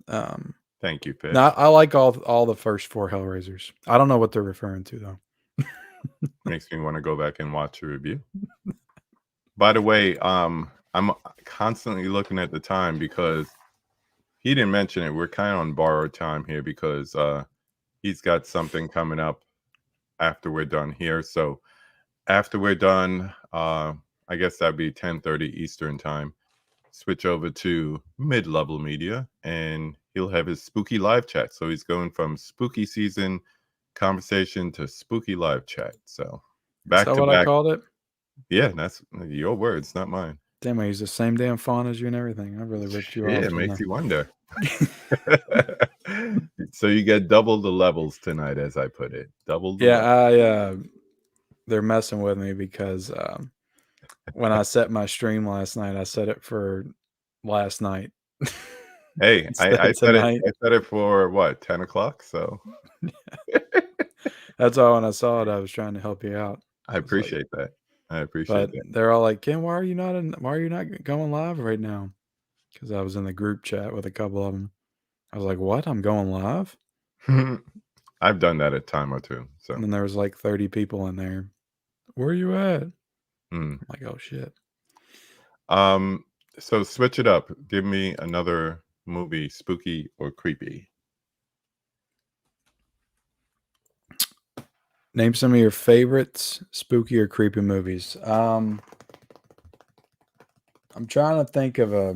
Um, Thank you, Now Fish. I like all the first four Hellraisers. I don't know what they're referring to though. Makes me want to go back and watch the review. By the way, I'm constantly looking at the time because he didn't mention it. We're kind of on borrowed time here because he's got something coming up after we're done here. So after we're done, I guess that'd be 10:30 Eastern time. Switch over to mid-level media, and he'll have his spooky live chat. So he's going from spooky season conversation to spooky live chat. So Is back that to what I back. called it? Yeah, that's your words, not mine. Damn, I use the same damn font as you and everything. I really ripped you Yeah, off, it didn't makes I? you wonder. So you get double the levels tonight, as I put it. Double the Yeah, levels. they're messing with me because when I set my stream last night, I set it for last night Hey, instead I of set it. tonight. I set it for what 10 o'clock. So That's why when I saw it, I was trying to help you out. I I was like, appreciate that. I appreciate but that. they're all like, Ken, why are you not going live right now? Because I was in the group chat with a couple of them. I was like, what? I'm going live? I've done that a time or two. And So, then there was like 30 people in there. Where are you at? I'm mm. like, oh shit. um, so switch it up. Give me another movie, spooky or creepy. Name some of your favorite spooky or creepy movies. I'm trying to think of a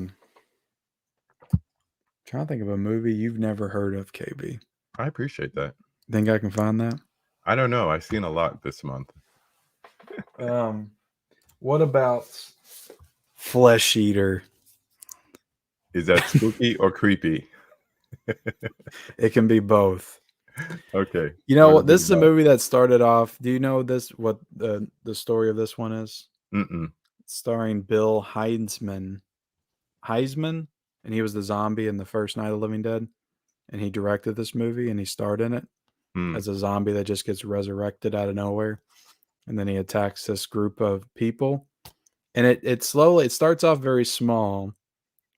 movie you've never heard of, KB. I appreciate that. Think I can find that? I don't know. I've seen a lot this month. Um, what about Flesh Eater? Is that spooky or creepy? It can be both. Okay. You know What what? is it This is a about? movie that started off. Do you know this? What the story of this one is? Mm-mm. It's starring Bill Heisman, and he was the zombie in the first Night of the Living Dead, and he directed this movie and he starred in it Mm. as a zombie that just gets resurrected out of nowhere, and then he attacks this group of people, and it starts off very small,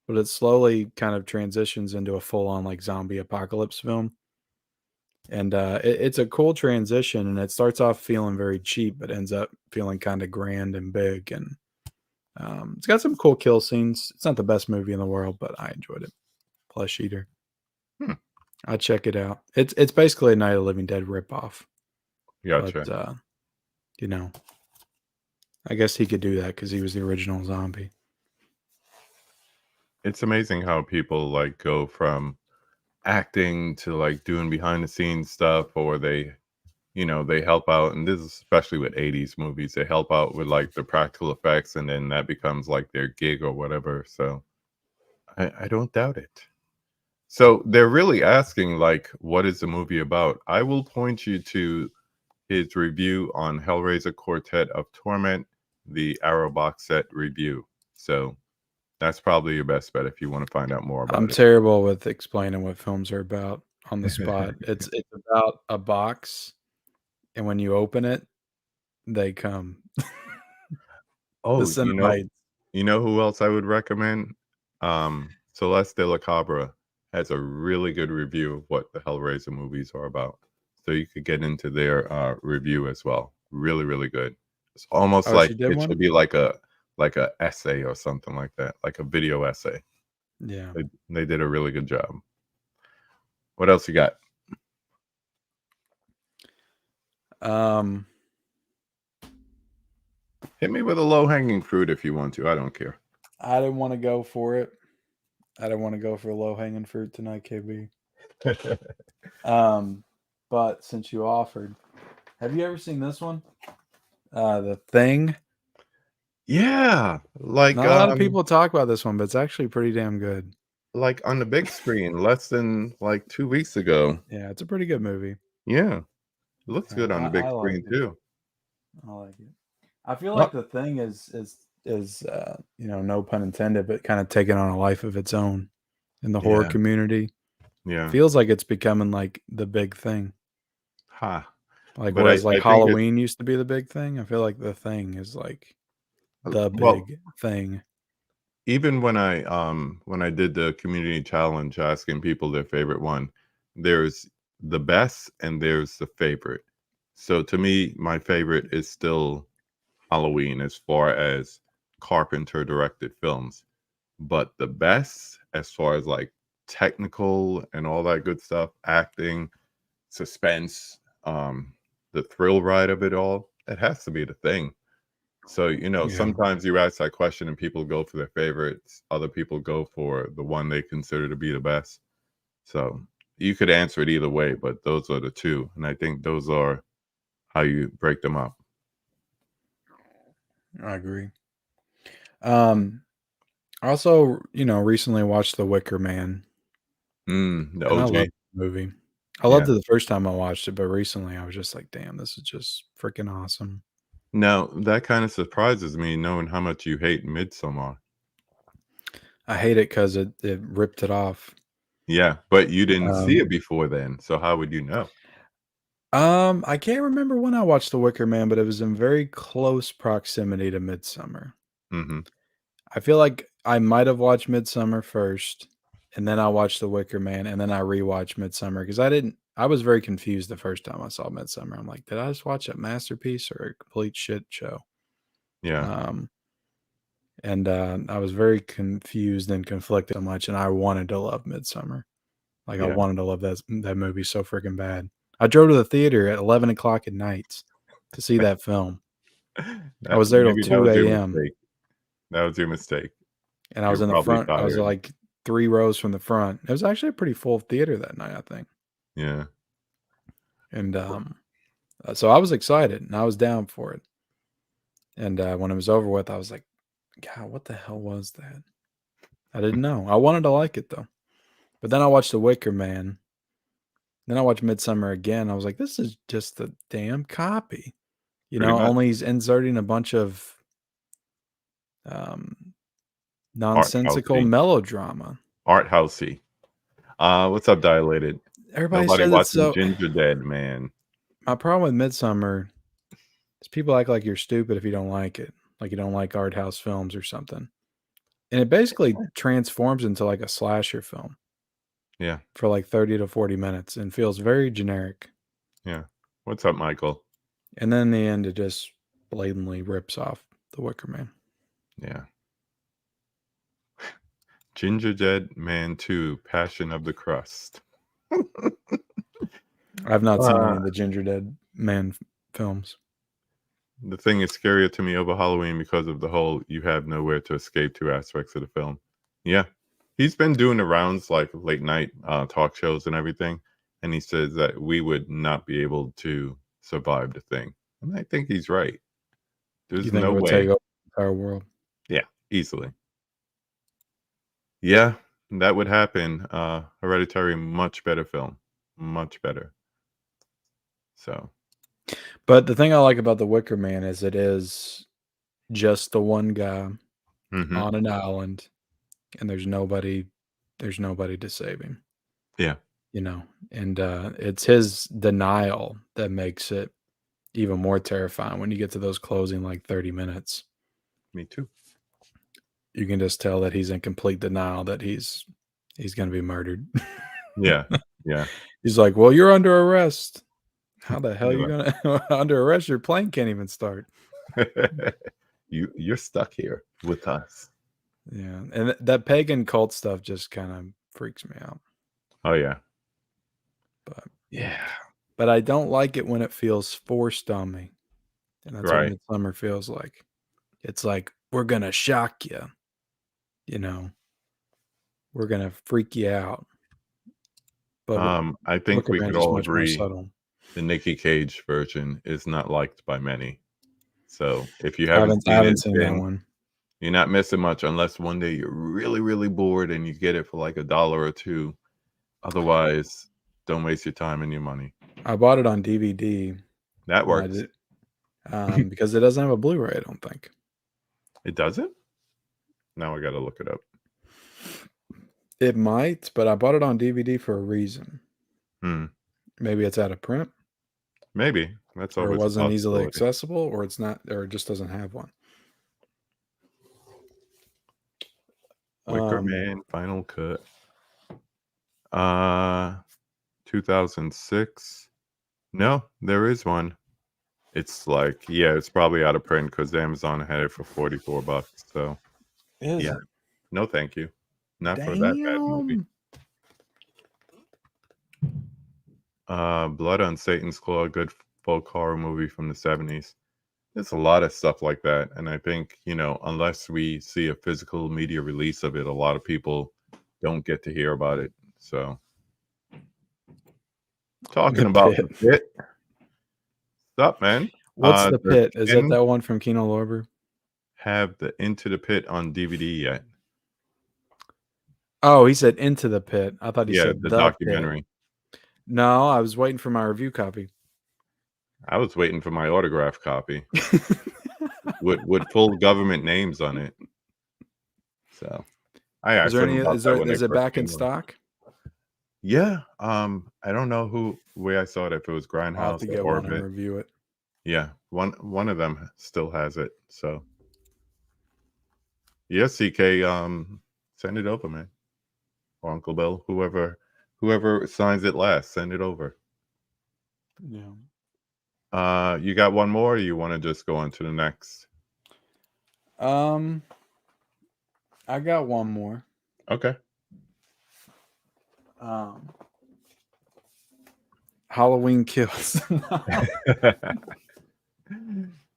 but it slowly kind of transitions into a full on like zombie apocalypse film. And it's a cool transition, and it starts off feeling very cheap, but ends up feeling kind of grand and big. And it's got some cool kill scenes. It's not the best movie in the world, but I enjoyed it. Flesh Eater. Hmm. I check it out. It's basically a Night of the Living Dead ripoff, but Gotcha. you know, I guess he could do that because he was the original zombie. It's amazing how people like go from acting to like doing behind the scenes stuff, or they help out. And this is especially with 80s movies, they help out with like the practical effects, and then that becomes like their gig or whatever. So I don't doubt it. So they're really asking, like, what is the movie about? I will point you to his review on Hellraiser Quartet of Torment, the Arrow box set review. So That's probably your best bet if you want to find out more I'm about it. terrible with explaining what films are about on the spot. It's about a box, and when you open it, they come. The Oh, Cenobites. you know who else I would recommend? Celeste de la Cabra has a really good review of what the Hellraiser movies are about. So you could get into their review as well. Really, really good. It's almost Oh, like she did it one? should be like a essay or something like that, like a video essay. Yeah. They did a really good job. What else you got? Um, Hit me with a low hanging fruit if you want to. I don't care. I didn't wanna go for it. I didn't wanna go for low-hanging fruit tonight, KB. Um, but since you offered, have you ever seen this one? The Thing? Yeah, Not a lot of people talk about this one, but it's actually pretty damn good. like on the big screen less than like 2 weeks ago. Yeah, it's a pretty good movie. Yeah, it looks Yeah, good on the big I like screen it. too. I like it. I feel Oh, like The Thing is no pun intended, but kind of taking on a life of its own in the horror yeah, community. yeah. Feels like it's becoming like the big thing. Ha. Like But whereas like I think it's Halloween used to be the big thing, I feel like The Thing is like the well, big thing. even when I did the community challenge asking people their favorite one, there's the best and there's the favorite. So to me, my favorite is still Halloween as far as Carpenter directed films. But the best as far as like technical and all that good stuff, acting, suspense, the thrill ride of it all, it has to be The Thing. So, Yeah, sometimes you ask that question and people go for their favorites. Other people go for the one they consider to be the best. So you could answer it either way, but those are the two. And I think those are how you break them up. I agree. Um, I also, recently watched The Wicker Man, The and I love OG. the movie. I Yeah. loved it the first time I watched it, but recently I was just like, "Damn, this is just freaking awesome." Now, that kind of surprises me knowing how much you hate Midsommar. I hate it because it ripped it off. Yeah, but you didn't see Um, it before then. So how would you know? I can't remember when I watched The Wicker Man, but it was in very close proximity to Midsummer. Mhm. I feel like I might have watched Midsummer first, and then I watched The Wicker Man, and then I rewatched Midsummer because I was very confused the first time I saw Midsummer. I'm like, did I just watch a masterpiece or a complete shit show? Yeah. Um, and I was very confused and conflicted so much, and I wanted to love Midsummer. Like I Yeah. wanted to love that movie so freaking bad. I drove to the theater at 11 o'clock at night to see that film. I That was there till maybe that was your 2 a.m. mistake. That was your mistake. and I was You're in the probably front. I was tired. like 3 rows from the front. It was actually a pretty full theater that night, I think. Yeah. And so I was excited and I was down for it. And when it was over with, I was like, God, what the hell was that? I didn't know. I wanted to like it though. But then I watched The Wicker Man. Then I watched Midsummer again. I was like, this is just a damn copy. Pretty much. Only he's inserting a bunch of um, Art nonsensical housey. melodrama. Art housey. What's up, Dilated? Everybody Nobody says it's watching so. Ginger Dead, man. My problem with Midsummer is people act like you're stupid if you don't like it, like you don't like art house films or something. And it basically transforms into like a slasher film Yeah. for like 30 to 40 minutes and feels very generic. Yeah. What's up, Michael? And then in the end, it just blatantly rips off The Wicker Man. Yeah. Ginger Dead Man 2, Passion of the Crust. I've not seen any Uh, of the Ginger Dead Man films. the thing is scarier to me over Halloween because of the whole you have nowhere to escape to aspects of the film. Yeah. He's been doing the rounds like late night talk shows and everything. And he says that we would not be able to survive the thing. And I think he's right. You There's think it no would take way. over the entire world? Yeah, easily. Yeah, that would happen. Hereditary, much better film. Much better. So, But the thing I like about The Wicker Man is it is just the one guy hmm on an island. and there's nobody to save him, Yeah, you know? And, it's his denial that makes it even more terrifying when you get to those closing, like, 30 minutes. me too. You can just tell that he's in complete denial that he's gonna be murdered. Yeah, yeah. He's like, "Well, you're under arrest." How the hell you You're gonna under arrest? Your plane can't even start. like, you're stuck here with us. Yeah, and that pagan cult stuff just kinda freaks me out, Oh yeah, but yeah. but I don't like it when it feels forced on me, and that's what Right. Midsummer feels like. It's like, "We're gonna shock you know? We're gonna freak you out," but I think Wicker we Man's could just all much more agree subtle. the Nicky Cage version is not liked by many. So if you haven't I seen haven't it, seen that then one. you're not missing much unless one day you're really, really bored and you get it for like a dollar or two. Otherwise, don't waste your time and your money. I bought it on DVD, That and I works. did because it doesn't have a Blu-ray, I don't think. It doesn't? Now I gotta look it up. It might, but I bought it on DVD for a reason. Hmm. Maybe it's out of print, Maybe. That's or it always a wasn't easily possibility. accessible, or it's not, or it just doesn't have one. Wicker Um, Man Final Cut. Uh 2006. No, there is one. It's like, yeah, it's probably out of print because Amazon had it for 44 bucks. So is yeah, it? no thank you. Not for that bad movie. Damn. Blood on Satan's Claw, a good folk horror movie from the 70s. There's a lot of stuff like that. And I think, unless we see a physical media release of it, a lot of people don't get to hear about it. So talking The about Pit. the pit. What's up, man? What's The Does Pit? Is Ken that one from Kino Lorber? have the Into the Pit on DVD yet? Oh, he said Into the Pit. I thought he Yeah, said the The Pit. documentary. No, I was waiting for my review copy. I was waiting for my autograph copy with full government names on it. So I Is there asked them any about that when they is it first back in came out. stock? Yeah, I don't know where I saw it, if it was I'll have Grindhouse to or get one and Orbit. review it. Yeah, one of them still has it. So yeah, CK, send it over, man. Or Uncle Bill, whoever signs it last, send it over. Yeah. You got one more, or you want to just go on to the next? Um, I got one more. Okay. Um, Halloween Kills.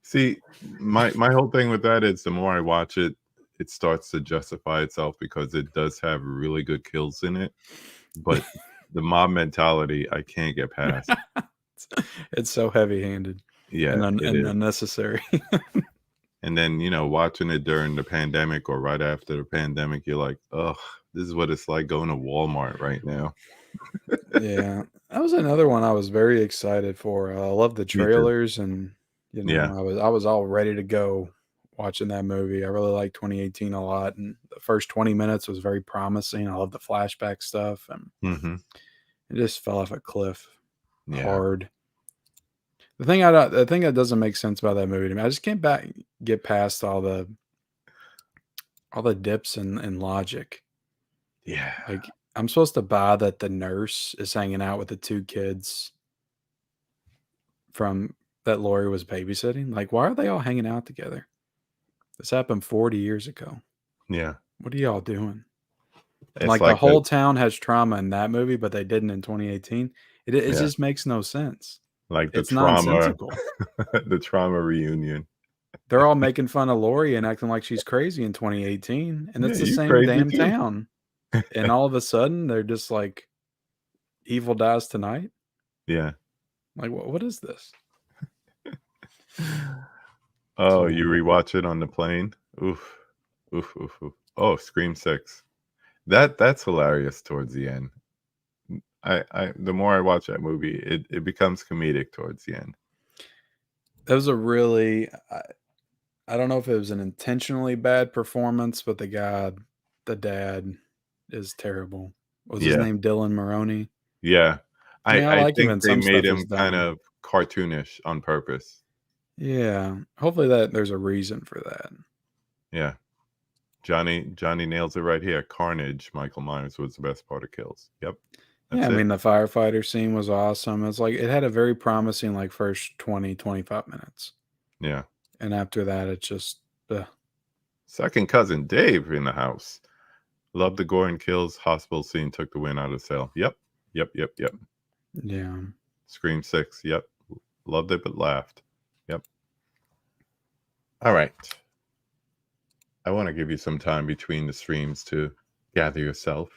See, my whole thing with that is the more I watch it, it starts to justify itself because it does have really good kills in it, but the mob mentality I can't get past. It's so heavy-handed Yeah, it and is. unnecessary. And then, watching it during the pandemic or right after the pandemic, you're like, "Ugh, this is what it's like going to Walmart right now." Yeah, that was another one I was very excited for. I love the Me too. trailers, and Yeah. I was all ready to go watching that movie. I really like 2018 a lot, and the first 20 minutes was very promising. I love the flashback stuff, and Mhm. it just fell off a cliff Yeah. hard. The thing that doesn't make sense about that movie to me, I just can't get past all the dips in logic. Yeah. Like, I'm supposed to buy that the nurse is hanging out with the 2 kids from that Lori was babysitting. Like, why are they all hanging out together? This happened 40 years ago. Yeah. What are y'all doing? And, It's like, the like the whole town has trauma in that movie, but they didn't in 2018. It yeah, just makes no sense. like the It's trauma nonsensical. the trauma reunion. They're all making fun of Lori and acting like she's crazy in 2018, and Yeah, it's the you same crazy damn too. town. And all of a sudden, they're just like, "Evil dies tonight." Yeah. Like, what is this? Oh, So you rewatch it on the plane? Oof. Oof, oof, oof. Oh, Scream 6. That's hilarious towards the end. I the more I watch that movie, it becomes comedic towards the end. that was a really I don't know if it was an intentionally bad performance, but the guy the dad is terrible. Was his Yeah, name Dylan Maroney? yeah. I mean, I I like him think and they some made stuff he's him kind done. of cartoonish on purpose. Yeah, hopefully that there's a reason for that. Yeah. Johnny nails it right here. Carnage, Michael Myers was the best part of Kills. Yep. Yeah, That's I it. mean, the firefighter scene was awesome. It's like it had a very promising like first 20, 25 minutes. Yeah. And after that, it just, Second cousin Dave in the house. Love the gore and kills. Hospital scene took the win out of cell. Yep. Yep. Yep. Yep. yeah. Scream 6. Yep. Loved it but laughed. Yep. All right. I want to give you some time between the streams to gather yourself.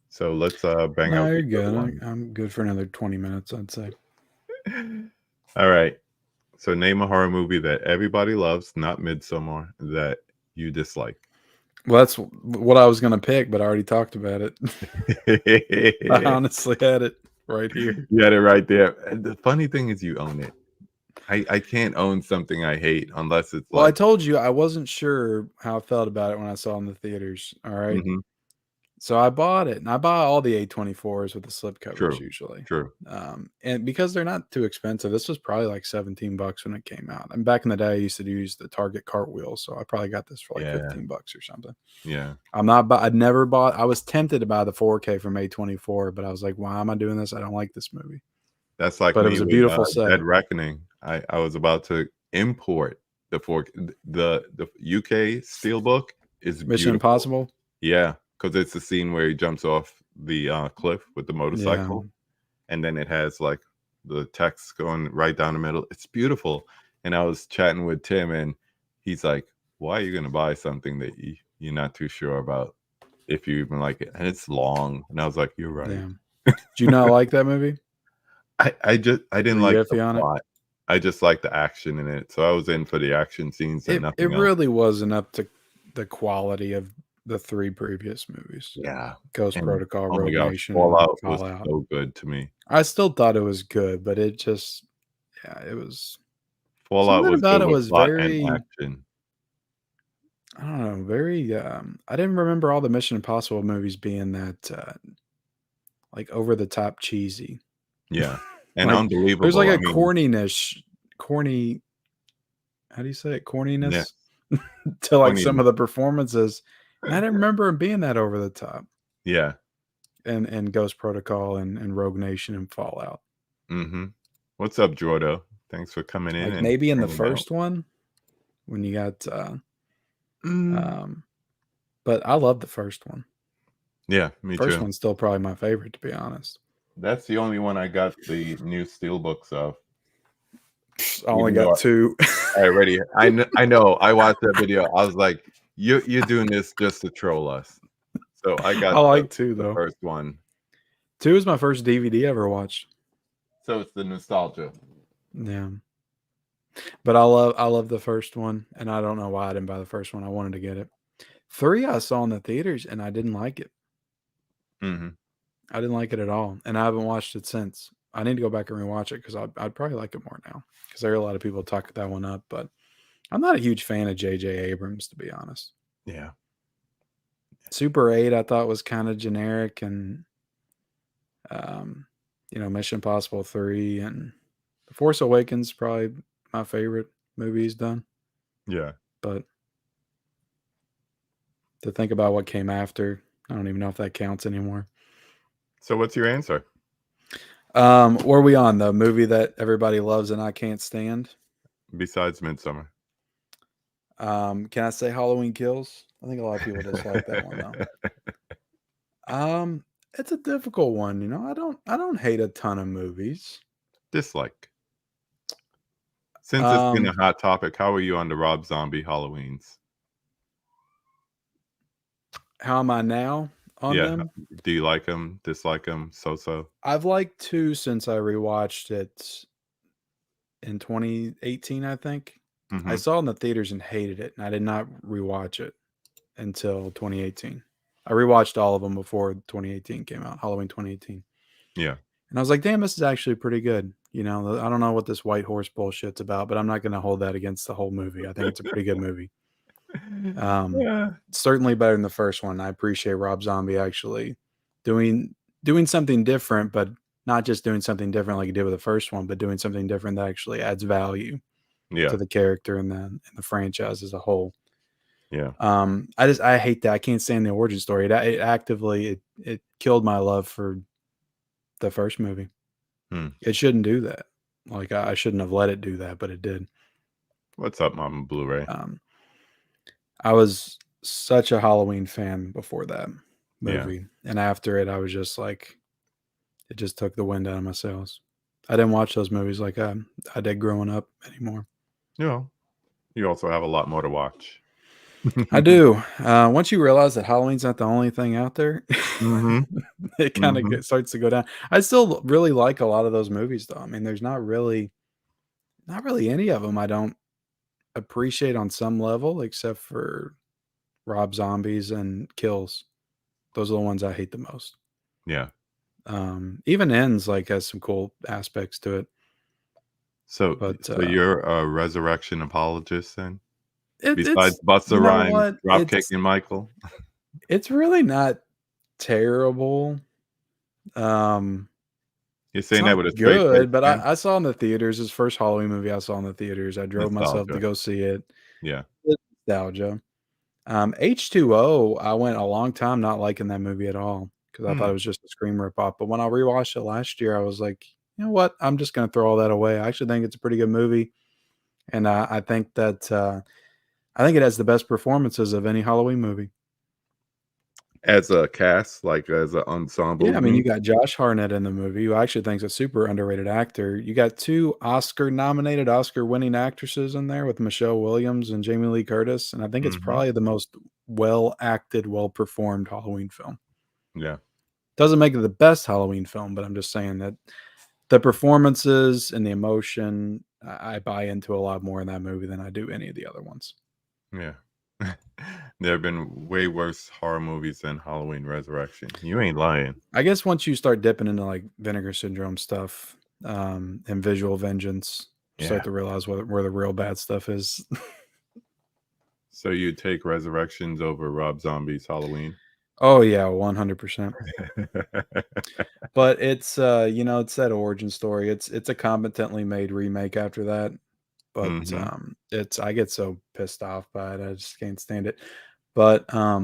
So let's bang No, out you're these other good. ones. I'm good for another 20 minutes, I'd say. All right. So name a horror movie that everybody loves, not Midsommar, that you dislike. Well, that's what I was going to pick, but I already talked about it. I You honestly had it right here. had it right there. And the funny thing is you own it. I can't own something I hate unless it's Well, I like, told you I wasn't sure how I felt about it when I saw it in the theaters. All right. mhm, So I bought it, and I buy all the A24s with the slipcovers true, usually. true. And because they're not too expensive, this was probably like $17 when it came out. And back in the day, I used to use the Target cartwheel, so I probably got this for like Yeah, $15 or something. yeah. I'd never bought. I was tempted to buy the 4K from A24, but I was like, why am I doing this? I don't like this movie. That's like But it me was a with beautiful Dead set. Reckoning. I was about to import the the UK steelbook is Mission beautiful. Impossible. Yeah, because it's the scene where he jumps off the cliff with the Yeah, motorcycle, and then it has like the text going right down the middle. It's beautiful. And I was chatting with Tim, and he's like, "Why are you going to buy something that you're not too sure about if you even like it?" And it's long. And I was like, "You're right." yeah. Do you not like that movie? I didn't Were you like the iffy on it? plot. I just like the action in it. So I was in for the action scenes and It nothing else. really wasn't up to the quality of the 3 previous movies. Yeah. Ghost And Protocol, oh my Rogue gosh, Nation, and Fallout was Fallout. so good to me. I still thought it was good, but it just yeah, it was Fallout something was about good it with was plot and very action. I don't know, very, I didn't remember all the Mission Impossible movies being that, like, over the top cheesy. Yeah. And Like, there's, like, unbelievable. I a mean, corny how do you say it? yeah, Corniness to, like, some funny. of the performances, and I didn't remember it being that over the top Yeah. in Ghost Protocol and Rogue Nation and Fallout. Mhm. What's up, Jordo? Thanks for coming in Like, and maybe in the hanging out. first one when you got, Mm. um but I love the first one. Yeah, me First too. one's still probably my favorite, to be honest. That's the only one I got the new steelbooks of. I only Even got though 2. I already I know. I watched that video. I was like, you're doing this just to troll us." So I got I like 2 the though. first one. 2 is my first DVD I ever watched. So it's the nostalgia. Yeah. But I love the first one, and I don't know why I didn't buy the first one. I wanted to get it. 3 I saw in the theaters, and I didn't like it. Mhm. I didn't like it at all, and I haven't watched it since. I need to go back and rewatch it because I'd probably like it more now. Because there are a lot of people talk that one up, but I'm not a huge fan of J.J. Abrams, to be honest. Yeah. Super 8 I thought was kind of generic, and um, Mission Impossible 3 and The Force Awakens probably my favorite movie he's done. Yeah. But to think about what came after, I don't even know if that counts anymore. So what's your answer? Where are we on? The movie that everybody loves and I can't stand? Besides Midsummer. Can I say Halloween Kills? I think a lot of people dislike that one though. It's a difficult one, I don't hate a ton of movies. Dislike. Since it's been a Um, hot topic, how are you on the Rob Zombie Halloweens? how am I now on Yeah. them? Do you like them? Dislike them? So? I've liked 2 since I rewatched it in 2018, I think. I Mhm. saw it in the theaters and hated it, and I did not rewatch it until 2018. I rewatched all of them before 2018 came out, Halloween 2018. Yeah. And I was like, damn, this is actually pretty good. I don't know what this white horse bullshit's about, but I'm not going to hold that against the whole movie. I think it's a pretty good movie. Um, Yeah. Certainly better than the first one. I appreciate Rob Zombie actually doing doing something different, but not just doing something different like he did with the first one, but doing something different that actually adds value Yeah. to the character and the franchise as a whole. Yeah. I hate that. I can't stand the origin story. It actively it killed my love for the first movie. Hmm. It shouldn't do that. Like I shouldn't have let it do that, but it did. What's up, Mama Blu-ray? Um, I was such a Halloween fan before that Yeah. movie, and after it, I was just like, it just took the wind out of my sails. I didn't watch those movies like I did growing up anymore. You know, you also have a lot more to watch. I do. Once you realize that Halloween's not the only thing out there, Mhm. it kind Mhm. of starts to go down. I still really like a lot of those movies, though. I mean, there's not really any of them I don't appreciate on some level, except for Rob Zombies and Kills. Those are the ones I hate the most. Yeah. Even Ends like has some cool aspects to it, So but so you're a resurrection apologist then? Besides it's Busta you know Rhymes what? drop kicking Michael? It's really not terrible. Um, You're it's saying that not with a straight face good, but again? I saw in the theaters. His first Halloween movie I saw in the theaters. I drove myself to Nostalgia. go see it. Yeah. It's nostalgia. H2O, I went a long time not liking that movie at all because I thought Hmm. it was just a Scream ripoff. But when I rewatched it last year, I was like, you know what? I'm just going to throw all that away. I actually think it's a pretty good movie, and I think that I think it has the best performances of any Halloween movie. As a cast, like, as an ensemble, Yeah, I you mean, you mean? got Josh Hartnett in the movie, who I actually think is a super underrated actor. You got 2 Oscar-nominated, Oscar-winning actresses in there with Michelle Williams and Jamie Lee Curtis, and I think it's Mhm. probably the most well-acted, well-performed Halloween film. Yeah. Doesn't make it the best Halloween film, but I'm just saying that the performances and the emotion, I buy into a lot more in that movie than I do any of the other ones. Yeah. There have been way worse horror movies than Halloween Resurrection. You ain't lying. I guess once you start dipping into, like, Vinegar Syndrome stuff, and Visual Vengeance, Yeah. start to realize where the real bad stuff is. So you take Resurrections over Rob Zombie's Halloween? Oh, yeah, 100%. But it's, it's that origin story. It's a competently made remake after that, but, Mhm. it's I get so pissed off by it, I just can't stand it. But, I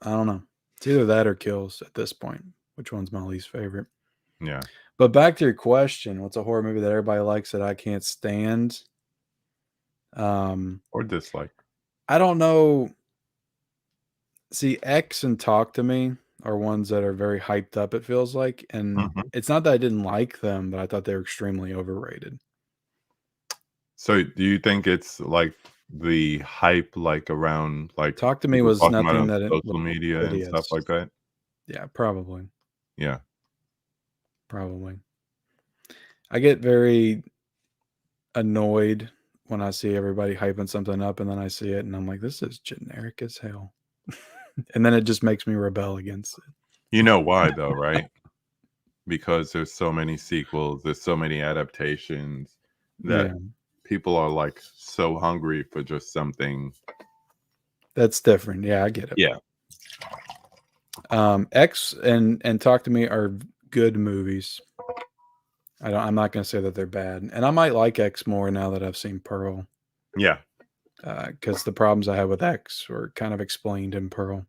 don't know. It's either that or Kills at this point. Which one's my least favorite? Yeah. But back to your question, what's a horror movie that everybody likes that I can't stand? Um, Or dislike. I don't know. See, X and Talk to Me are ones that are very hyped up, it feels like. And Mhm. it's not that I didn't like them, but I thought they were extremely overrated. So do you think it's, like, the hype, like, around, like, Talk to Me people was talking about it nothing on that it was social media and stuff hideous. like that? Yeah, probably. Yeah. Probably. I get very annoyed when I see everybody hyping something up and then I see it and I'm like, this is generic as hell. And then it just makes me rebel against it. You know why though, right? Because there's so many sequels, there's so many adaptations that Yeah, people are, like, so hungry for just something. that's different. Yeah, I get it. Yeah. X and Talk to Me are good movies. I'm not gonna say that they're bad, and I might like X more now that I've seen Pearl, Yeah. because the problems I had with X were kind of explained in Pearl.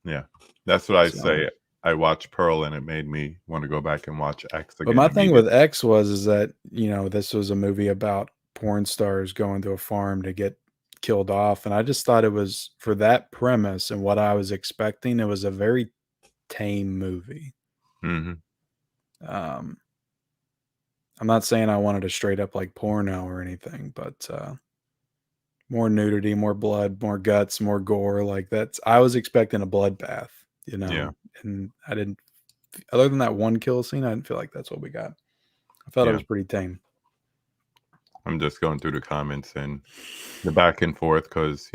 Yeah. That's what I So, say. I watched Pearl and it made me wanna go back and watch X but again my thing with immediately. X is that this was a movie about porn stars going to a farm to get killed off, and I just thought it was for that premise and what I was expecting. It was a very tame movie. Mhm. Um, I'm not saying I wanted a straight up like porno or anything, but more nudity, more blood, more guts, more gore. Like that's I was expecting a bloodbath, Yeah. and I didn't. Other than that one kill scene, I didn't feel like that's what we got. I thought it Yeah. was pretty tame. I'm just going through the comments and the back and forth because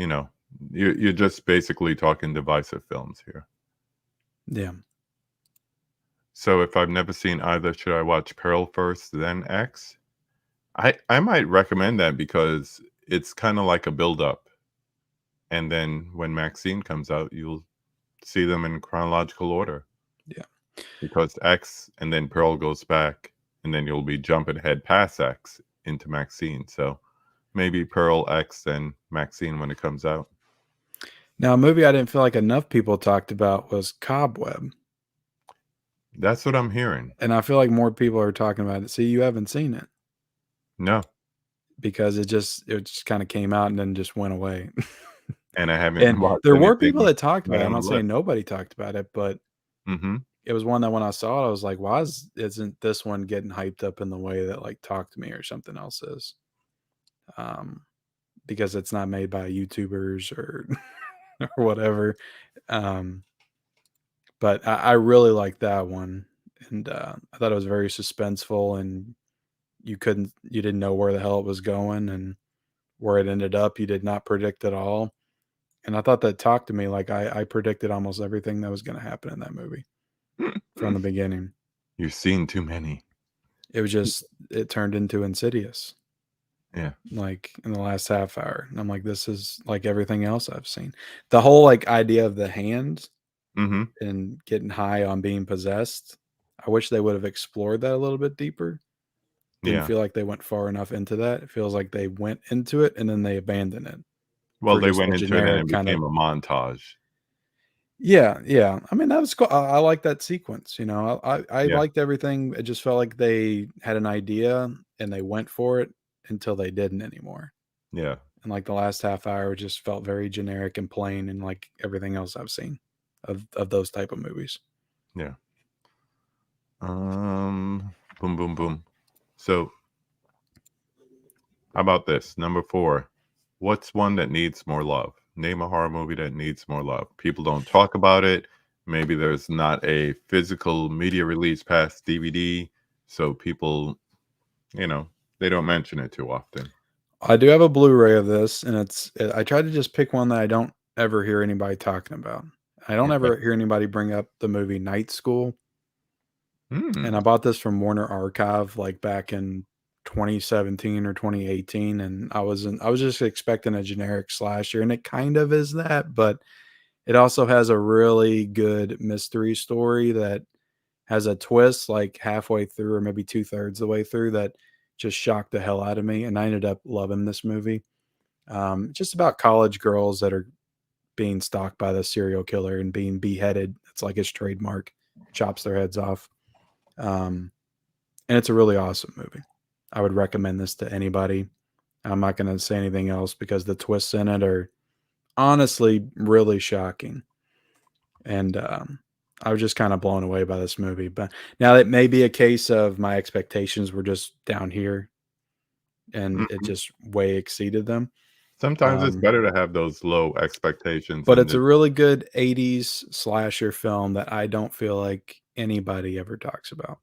you're just basically talking divisive films here. Yeah, So if I've never seen either, should I watch Pearl first, then X? I might recommend that because it's kinda like a build up, and then when Maxine comes out, you'll see them in chronological order Yeah. because X and then Pearl goes back, and then you'll be jumping ahead past X into Maxine. So maybe Pearl X and Maxine when it comes out. Now, a movie I didn't feel like enough people talked about was Cobweb, That's what I'm hearing. and I feel like more people are talking about it. See, you haven't seen it No, because it just kinda came out and then just went away. and I haven't And watched there were people anything that talked about right it. I'm on the not saying list. nobody talked about it, but Mm-hmm. it was one that when I saw it, I was like, "Why isn't this one getting hyped up in the way that, like, Talk to Me or something else is?" Um, because it's not made by YouTubers or or whatever. Um, but I really liked that one, and, I thought it was very suspenseful, and you didn't know where the hell it was going, and where it ended up, you did not predict at all. And I thought that Talk to Me, like, I predicted almost everything that was gonna happen in that movie from the beginning. You've seen too many. It was just it turned into Insidious, Yeah. like, in the last half hour, and I'm like, "This is like everything else I've seen." The whole, like, idea of the hand Mm-hmm. and getting high on being possessed, I wish they would have explored that a little bit deeper. Didn't Yeah. feel like they went far enough into that. It feels like they went into it and then they abandoned it Well, for they just went a into it and generic it kind became of. a montage. Yeah, yeah. I mean, that was cool. I like that sequence, you know. I Yeah. liked everything. It just felt like they had an idea and they went for it until they didn't anymore. Yeah. And like the last half hour just felt very generic and plain and like everything else I've seen of those type of movies. Yeah. Boom, boom, boom. So, how about this? Number 4. What's one that needs more love? Name a horror movie that needs more love. People don't talk about it. Maybe there's not a physical media release past DVD, so people, you know, they don't mention it too often. I do have a Blu-ray of this, and I tried to just pick one that I don't ever hear anybody talking about. I don't Okay. ever hear anybody bring up the movie Night School, and I Hmm. bought this from Warner Archive like back in 2017 or 2018, and I was just expecting a generic slasher, and it kind of is that, but it also has a really good mystery story that has a twist like halfway through or maybe two-thirds the way through that just shocked the hell out of me, and I ended up loving this movie. Just about college girls that are being stalked by the serial killer and being beheaded. It's like his trademark, chops their heads off. Um, and it's a really awesome movie. I would recommend this to anybody. I'm not going to say anything else because the twists in it are honestly really shocking. And I was just kind of blown away by this movie. But now it may be a case of my expectations were just down here and it Mhm. just way exceeded them. Sometimes it's Um, better to have those low expectations But and it's a just really good '80s slasher film that I don't feel like anybody ever talks about.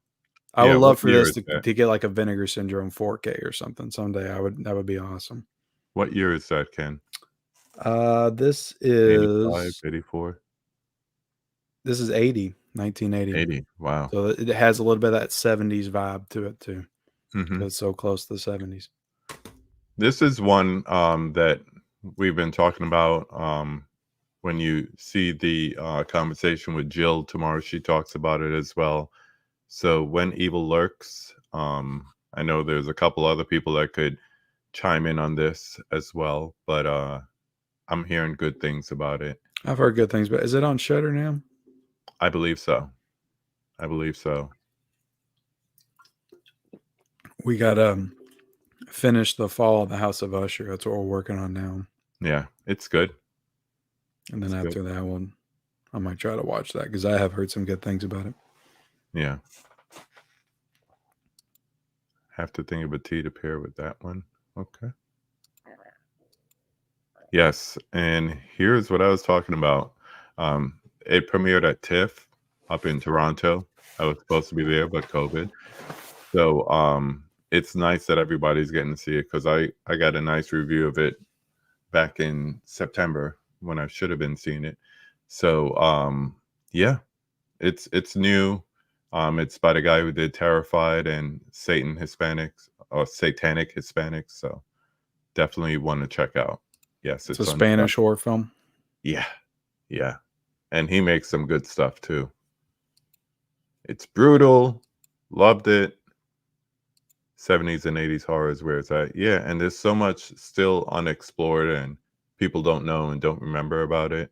I would yeah, what love for year this is that? to get like a Vinegar Syndrome 4K or something someday. That would be awesome. What year is that, Ken? This 85, is 84, 80, 1980. 80. Wow. So it has a little bit of that '70s vibe to it too, Mhm. because it's so close to the '70s. This is one, that we've been talking about, when you see the, conversation with Jill tomorrow, she talks about it as well. So, When Evil Lurks, I know there's a couple other people that could chime in on this as well, but, I'm hearing good things about it. I've heard good things, but is it on Shutter now? I believe so. I believe so. We got finished the Fall of the House of Usher. That's what we're working on now, Yeah, it's good. and then It's good. after that one, I might try to watch that because I have heard some good things about it. Yeah. Have to think of a tea to pair with that one. Okay. Yes, and here's what I was talking about. It premiered at TIFF up in Toronto. I was supposed to be there, but COVID. So it's nice that everybody's getting to see it because I got a nice review of it back in September when I should have been seeing it. So yeah, it's new. It's by the guy who did Terrified and Satan Hispanics or Satanic Hispanics. So definitely one to check out. Yes, It's a it's on Shudder. Spanish horror film. Yeah, yeah, and he makes some good stuff too. It's brutal. Loved it. 70s and 80s horror is where it's at. Yeah, and there's so much still unexplored and people don't know and don't remember about it.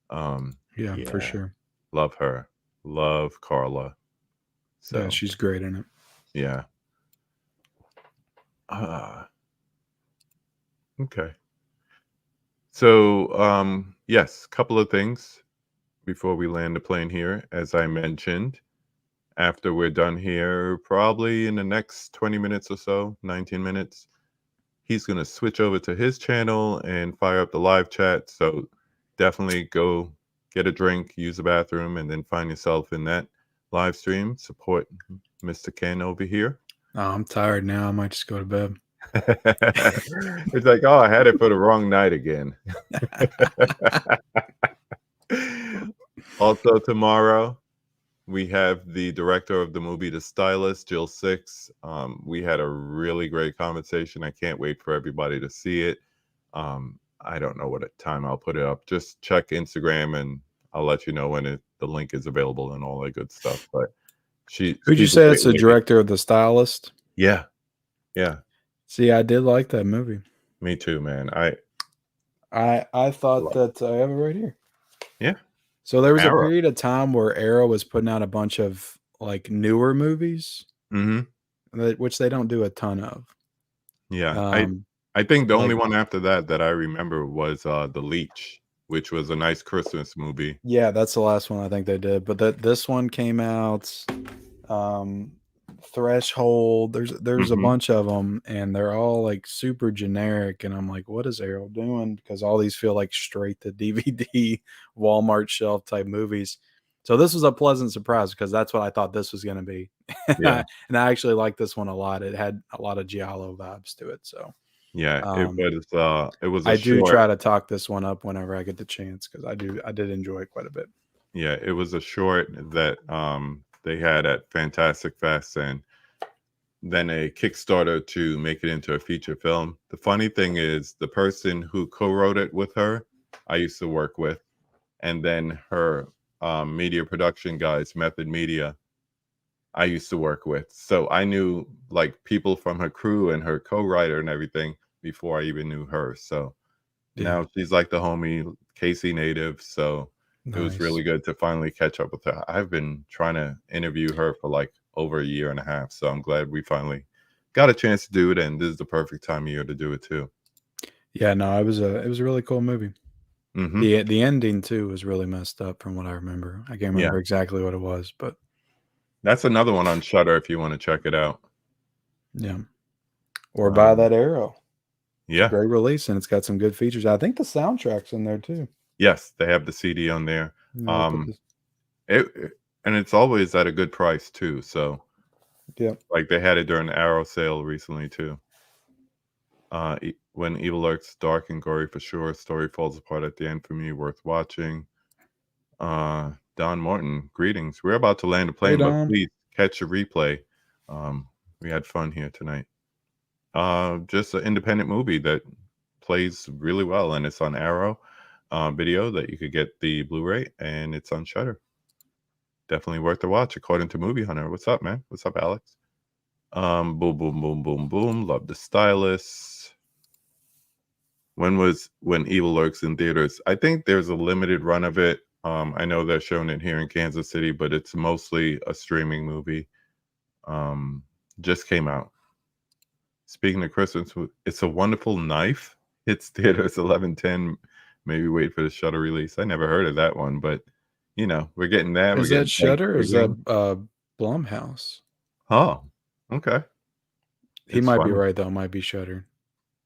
Yeah, for Yeah, sure. love her. Love Carla. Yeah, So, she's great in it. yeah. Uh, okay. So, yes, couple of things before we land the plane here. As I mentioned, after we're done here, probably in the next 20 minutes or so, 19 minutes, he's going to switch over to his channel and fire up the live chat. So definitely go get a drink, use the bathroom, and then find yourself in that live stream. Support Mr. Ken over here. Oh, I'm tired now. I might just go to bed. It's like, oh, I had it for the wrong night again. Also, tomorrow, we have the director of the movie, The Stylist, Jill Six. We had a really great conversation. I can't wait for everybody to see it. I don't know what time I'll put it up. Just check Instagram and I'll let you know when the link is available and all that good stuff. But Who'd you she's a say great it's the lady. director of The Stylist? Yeah, yeah. See, I did like that movie. Me too, man. I I thought love. that I have it right here. Yeah, So there was a Arrow. period of time where Arrow was putting out a bunch of like newer movies, Hmm. which they don't do a ton of. Yeah, Um, I think the only like one after that that I remember was The Leech, which was a nice Christmas movie. yeah, that's the last one I think they did. But that this one came out. Um, Threshold. There's a Hmm. bunch of them, and they're all like super generic. And I'm like, what is Arrow doing? Because all these feel like straight to DVD Walmart shelf type movies. So this was a pleasant surprise because that's what I thought this was going to be, Yeah, and I actually liked this one a lot. It had a lot of giallo vibes to it. So yeah. um, It was a I do short. try to talk this one up whenever I get the chance because I did enjoy it quite a bit. Yeah, it was a short that they had at Fantastic Fest, and then a Kickstarter to make it into a feature film. The funny thing is, the person who co-wrote it with her, I used to work with, and then her media production guys, Method Media, I used to work with. So I knew like people from her crew and her co-writer and everything before I even knew her. So Yeah, now she's like the homie, Casey native. So it was nice. really good to finally catch up with her. I've been trying to interview her for like over a year and a half. So I'm glad we finally got a chance to do it. And this is the perfect time of year to do it too. Yeah, no, it was a really cool movie. Hmm. The ending too was really messed up from what I remember. I can't Yeah. remember exactly what it was, but That's another one on Shutter if you want to check it out. yeah. Or buy Um, that Arrow. It's a yeah. great release and it's got some good features. I think the soundtrack's in there too. Yes, they have the CD on there. Yeah, they put Um, this. and it's always at a good price too. So Yeah. like they had it during the Arrow sale recently too. When evil lurks, dark and gory for sure. Story falls apart at the end for me. Worth watching. Don Morton, greetings. We're about to land a Hey plane, but Dom. please catch a replay. Um, we had fun here tonight. Just an independent movie that plays really well, and it's on Arrow video that you could get the Blu-ray, and it's on Shutter. Definitely worth the watch, according to Movie Hunter. What's up, man? What's up, Alex? Boom, boom, boom, boom, boom. Love the stylus. When Evil Lurks in theaters? I think there's a limited run of it. I know they're showing it here in Kansas City, but it's mostly a streaming movie. Um, just came out. Speaking of Christmas, It's a Wonderful Knife. It's theaters 11/10. Maybe wait for the Shutter release. I never heard of that one, but we're getting that. We're Is that getting Shutter or is that Thanksgiving. Blumhouse? Oh, okay. He It's might be funny. right though, it might be Shutter.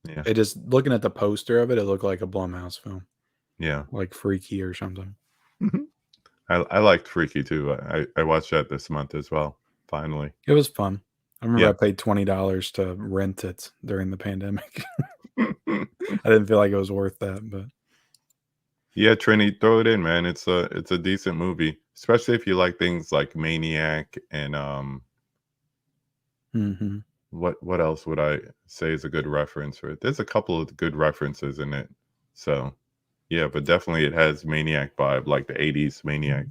Yeah, It just looking at the poster of it, it looked like a Blumhouse film. yeah. Like Freaky or something. I liked Freaky too. I watched that this month as well. Finally, It was fun. I remember I yeah. paid $20 to rent it during the pandemic. I didn't feel like it was worth that, but Yeah, Trini, throw it in, man. It's a decent movie, especially if you like things like Maniac and mhm. what else would I say is a good reference for it? There's a couple of good references in it. So yeah, but definitely it has Maniac vibe, like the '80s Maniac.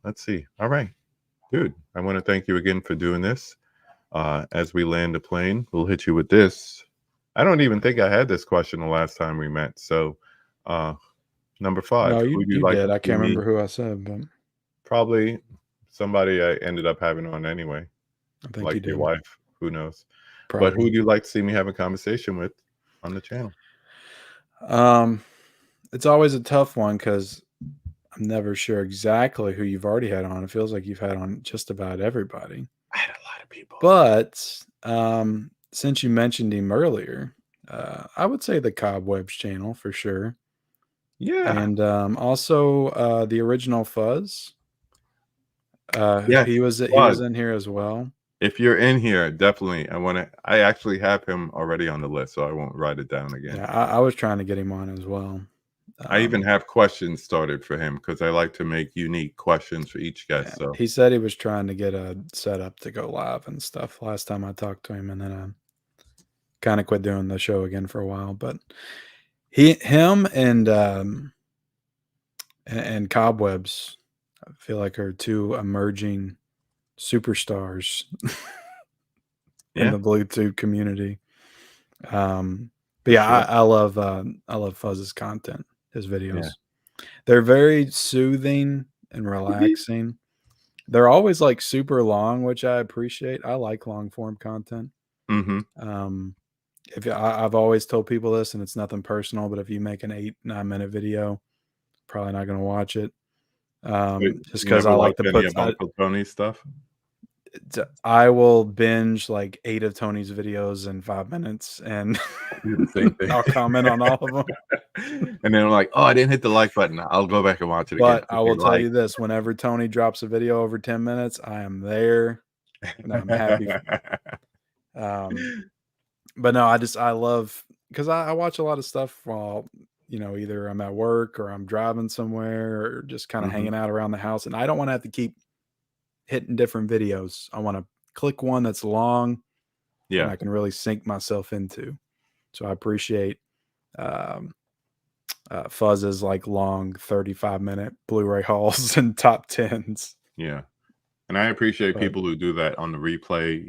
Let's see. All right, dude. I want to thank you again for doing this. As we land the plane, we'll hit you with this. I don't even think I had this question the last time we met. So, uh, number No, 5, you who do you you like did. to I see can't me? remember who I said, but Probably somebody I ended up having on anyway, I think you like your did. wife. Who knows? But who Probably. do you like to see me have a conversation with on the channel? Um, it's always a tough one because I'm never sure exactly who you've already had on. It feels like you've had on just about everybody. I had a lot of people. But since you mentioned him earlier, I would say the Cobwebs channel for sure, Yeah. and also the original Fuzz. Yes. He was Fuzz. in here as well. If you're in here, definitely. I actually have him already on the list, so I won't write it down again. Yeah, I was trying to get him on as well. I even Um, have questions started for him because I like to make unique questions for each yeah, guest. So he said he was trying to get a setup to go live and stuff last time I talked to him, and then I kind of quit doing the show again for a while. But him, and Cobwebs, I feel like are two emerging superstars in yeah, the Bluetooth community. Um, but for yeah, sure. I love Fuzz's content, his Yeah. videos. They're very soothing and Mhm. relaxing. They're always like super long, which I appreciate. I like long form content. Mhm. Um, if I've always told people this, and it's nothing personal, but if you make an 8-9 minute video, probably not going to watch it. But Just you because never I like watched to any put of Uncle Tony's stuff? I will binge like 8 of Tony's videos in 5 minutes, and Do the same thing. I'll comment on all of them. And then I'm like, "Oh, I didn't hit the like button. I'll go back and watch it again." But I Okay, will tell like. you this, whenever Tony drops a video over 10 minutes, I am there, and I'm happy for it. But no, I love 'cause I watch a lot of stuff while, either I'm at work or I'm driving somewhere or just kinda Mhm. hanging out around the house, and I don't wanna have to keep hitting different videos. I wanna click one that's long and Yeah, I can really sink myself into. So I appreciate, um, Fuzz's, like, long 35-minute Blu-ray hauls and top 10s. yeah. And I appreciate But people who do that on the replay.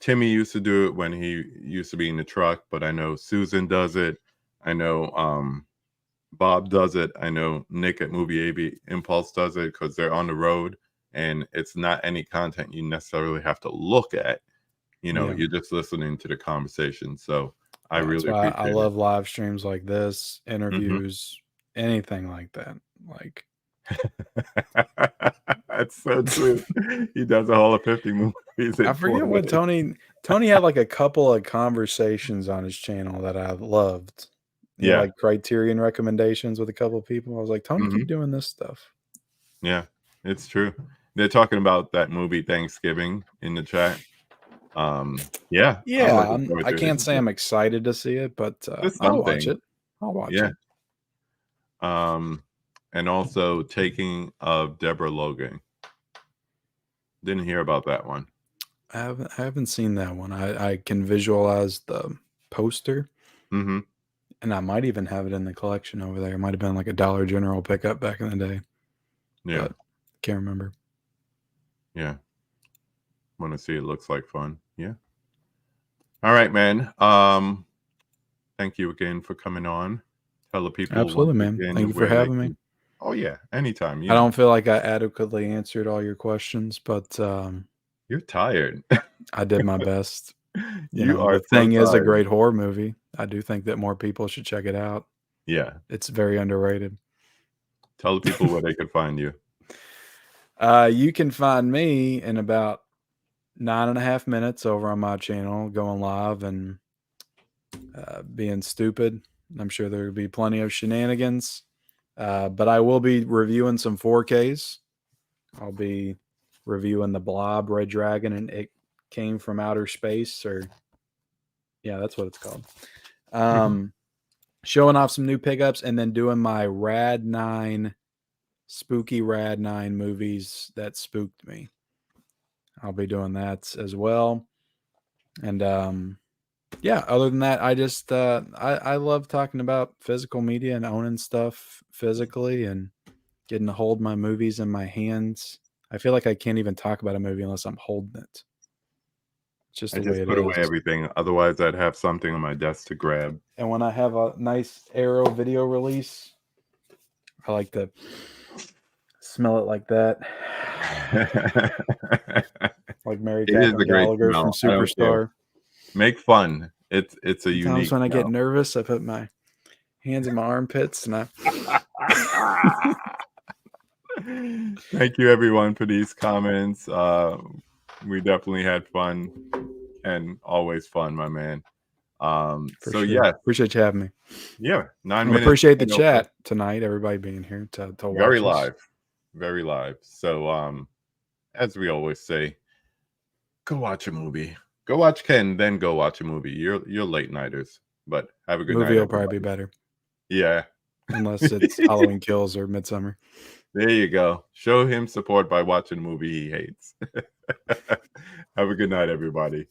Timmy used to do it when he used to be in the truck, but I know Susan does it. I know Bob does it. I know Nick at Movie AB Impulse does it because they're on the road and it's not any content you necessarily have to look at. yeah, You're just listening to the conversation. So I yeah, that's really why I appreciate it. love live streams like this, Hmm. interviews, anything like that. Like, That's so true. He does a whole of 50 movies I in forget 4 what days. Tony had, like, a couple of conversations on his channel that I loved. He had, Yeah. like, criterion recommendations with a couple of people. I was like, "Tony, Hmm. keep doing this stuff." Yeah, it's true. They're talking about that movie Thanksgiving in the chat. Yeah, I'm Yeah, looking forward I to it. can't say I'm excited to see it, but, It's I'll watch something. it. I'll watch Yeah. it. Um, and also Taking of Deborah Logan. Didn't hear about that one. I haven't seen that one. I can visualize the poster, Mhm. and I might even have it in the collection over there. It might have been, like, a Dollar General pickup back in the day, Yeah, but can't remember. yeah. Wanna see it looks like fun. Yeah. All right, man. Thank you again for coming on. Tell the people once Absolutely, man. Thank again you for where they having me. can. Oh, yeah, anytime, I don't feel like I adequately answered all your questions, but, You're tired. I did my best. You are The so Thing is a tired. great horror movie. I do think that more people should check it out. Yeah. It's very underrated. Tell the people where they could find you. You can find me in about 9.5 minutes over on my channel going live and being stupid. I'm sure there will be plenty of shenanigans, but I will be reviewing some 4Ks. I'll be reviewing the Blob Red Dragon and It Came from Outer Space, or yeah, that's what it's called. Mhm. Um, Showing off some new pickups and then doing my Rad 9 spooky Rad 9 movies that spooked me. I'll be doing that as well. And Yeah, other than that, I just I love talking about physical media and owning stuff physically and getting to hold my movies in my hands. I feel like I can't even talk about a movie unless I'm holding it. It's just I the way just it put away is. everything. Otherwise, I'd have something on my desk to grab. And when I have a nice Arrow video release, I like to smell it like that. Like Mary It is Catherine a great Gallagher from smell. I don't care. Superstar. Make fun. It's a Sometimes unique when I get smell. nervous, I put my hands in my armpits and I Thank you everyone for these comments. We definitely had fun and always fun, my man. for So sure. yes, Appreciate you having me. yeah, 9 minutes. Appreciate the 10 over. chat tonight, everybody being here to Very watch us. live, very live. So as we always say, go watch a movie. Go watch Ken, then go watch a movie. You're late nighters, but have a good Movie night, will probably be everybody. better Yeah. unless it's Halloween Kills or Midsummer. There you go. Show him support by watching a movie he hates. Have a good night, everybody.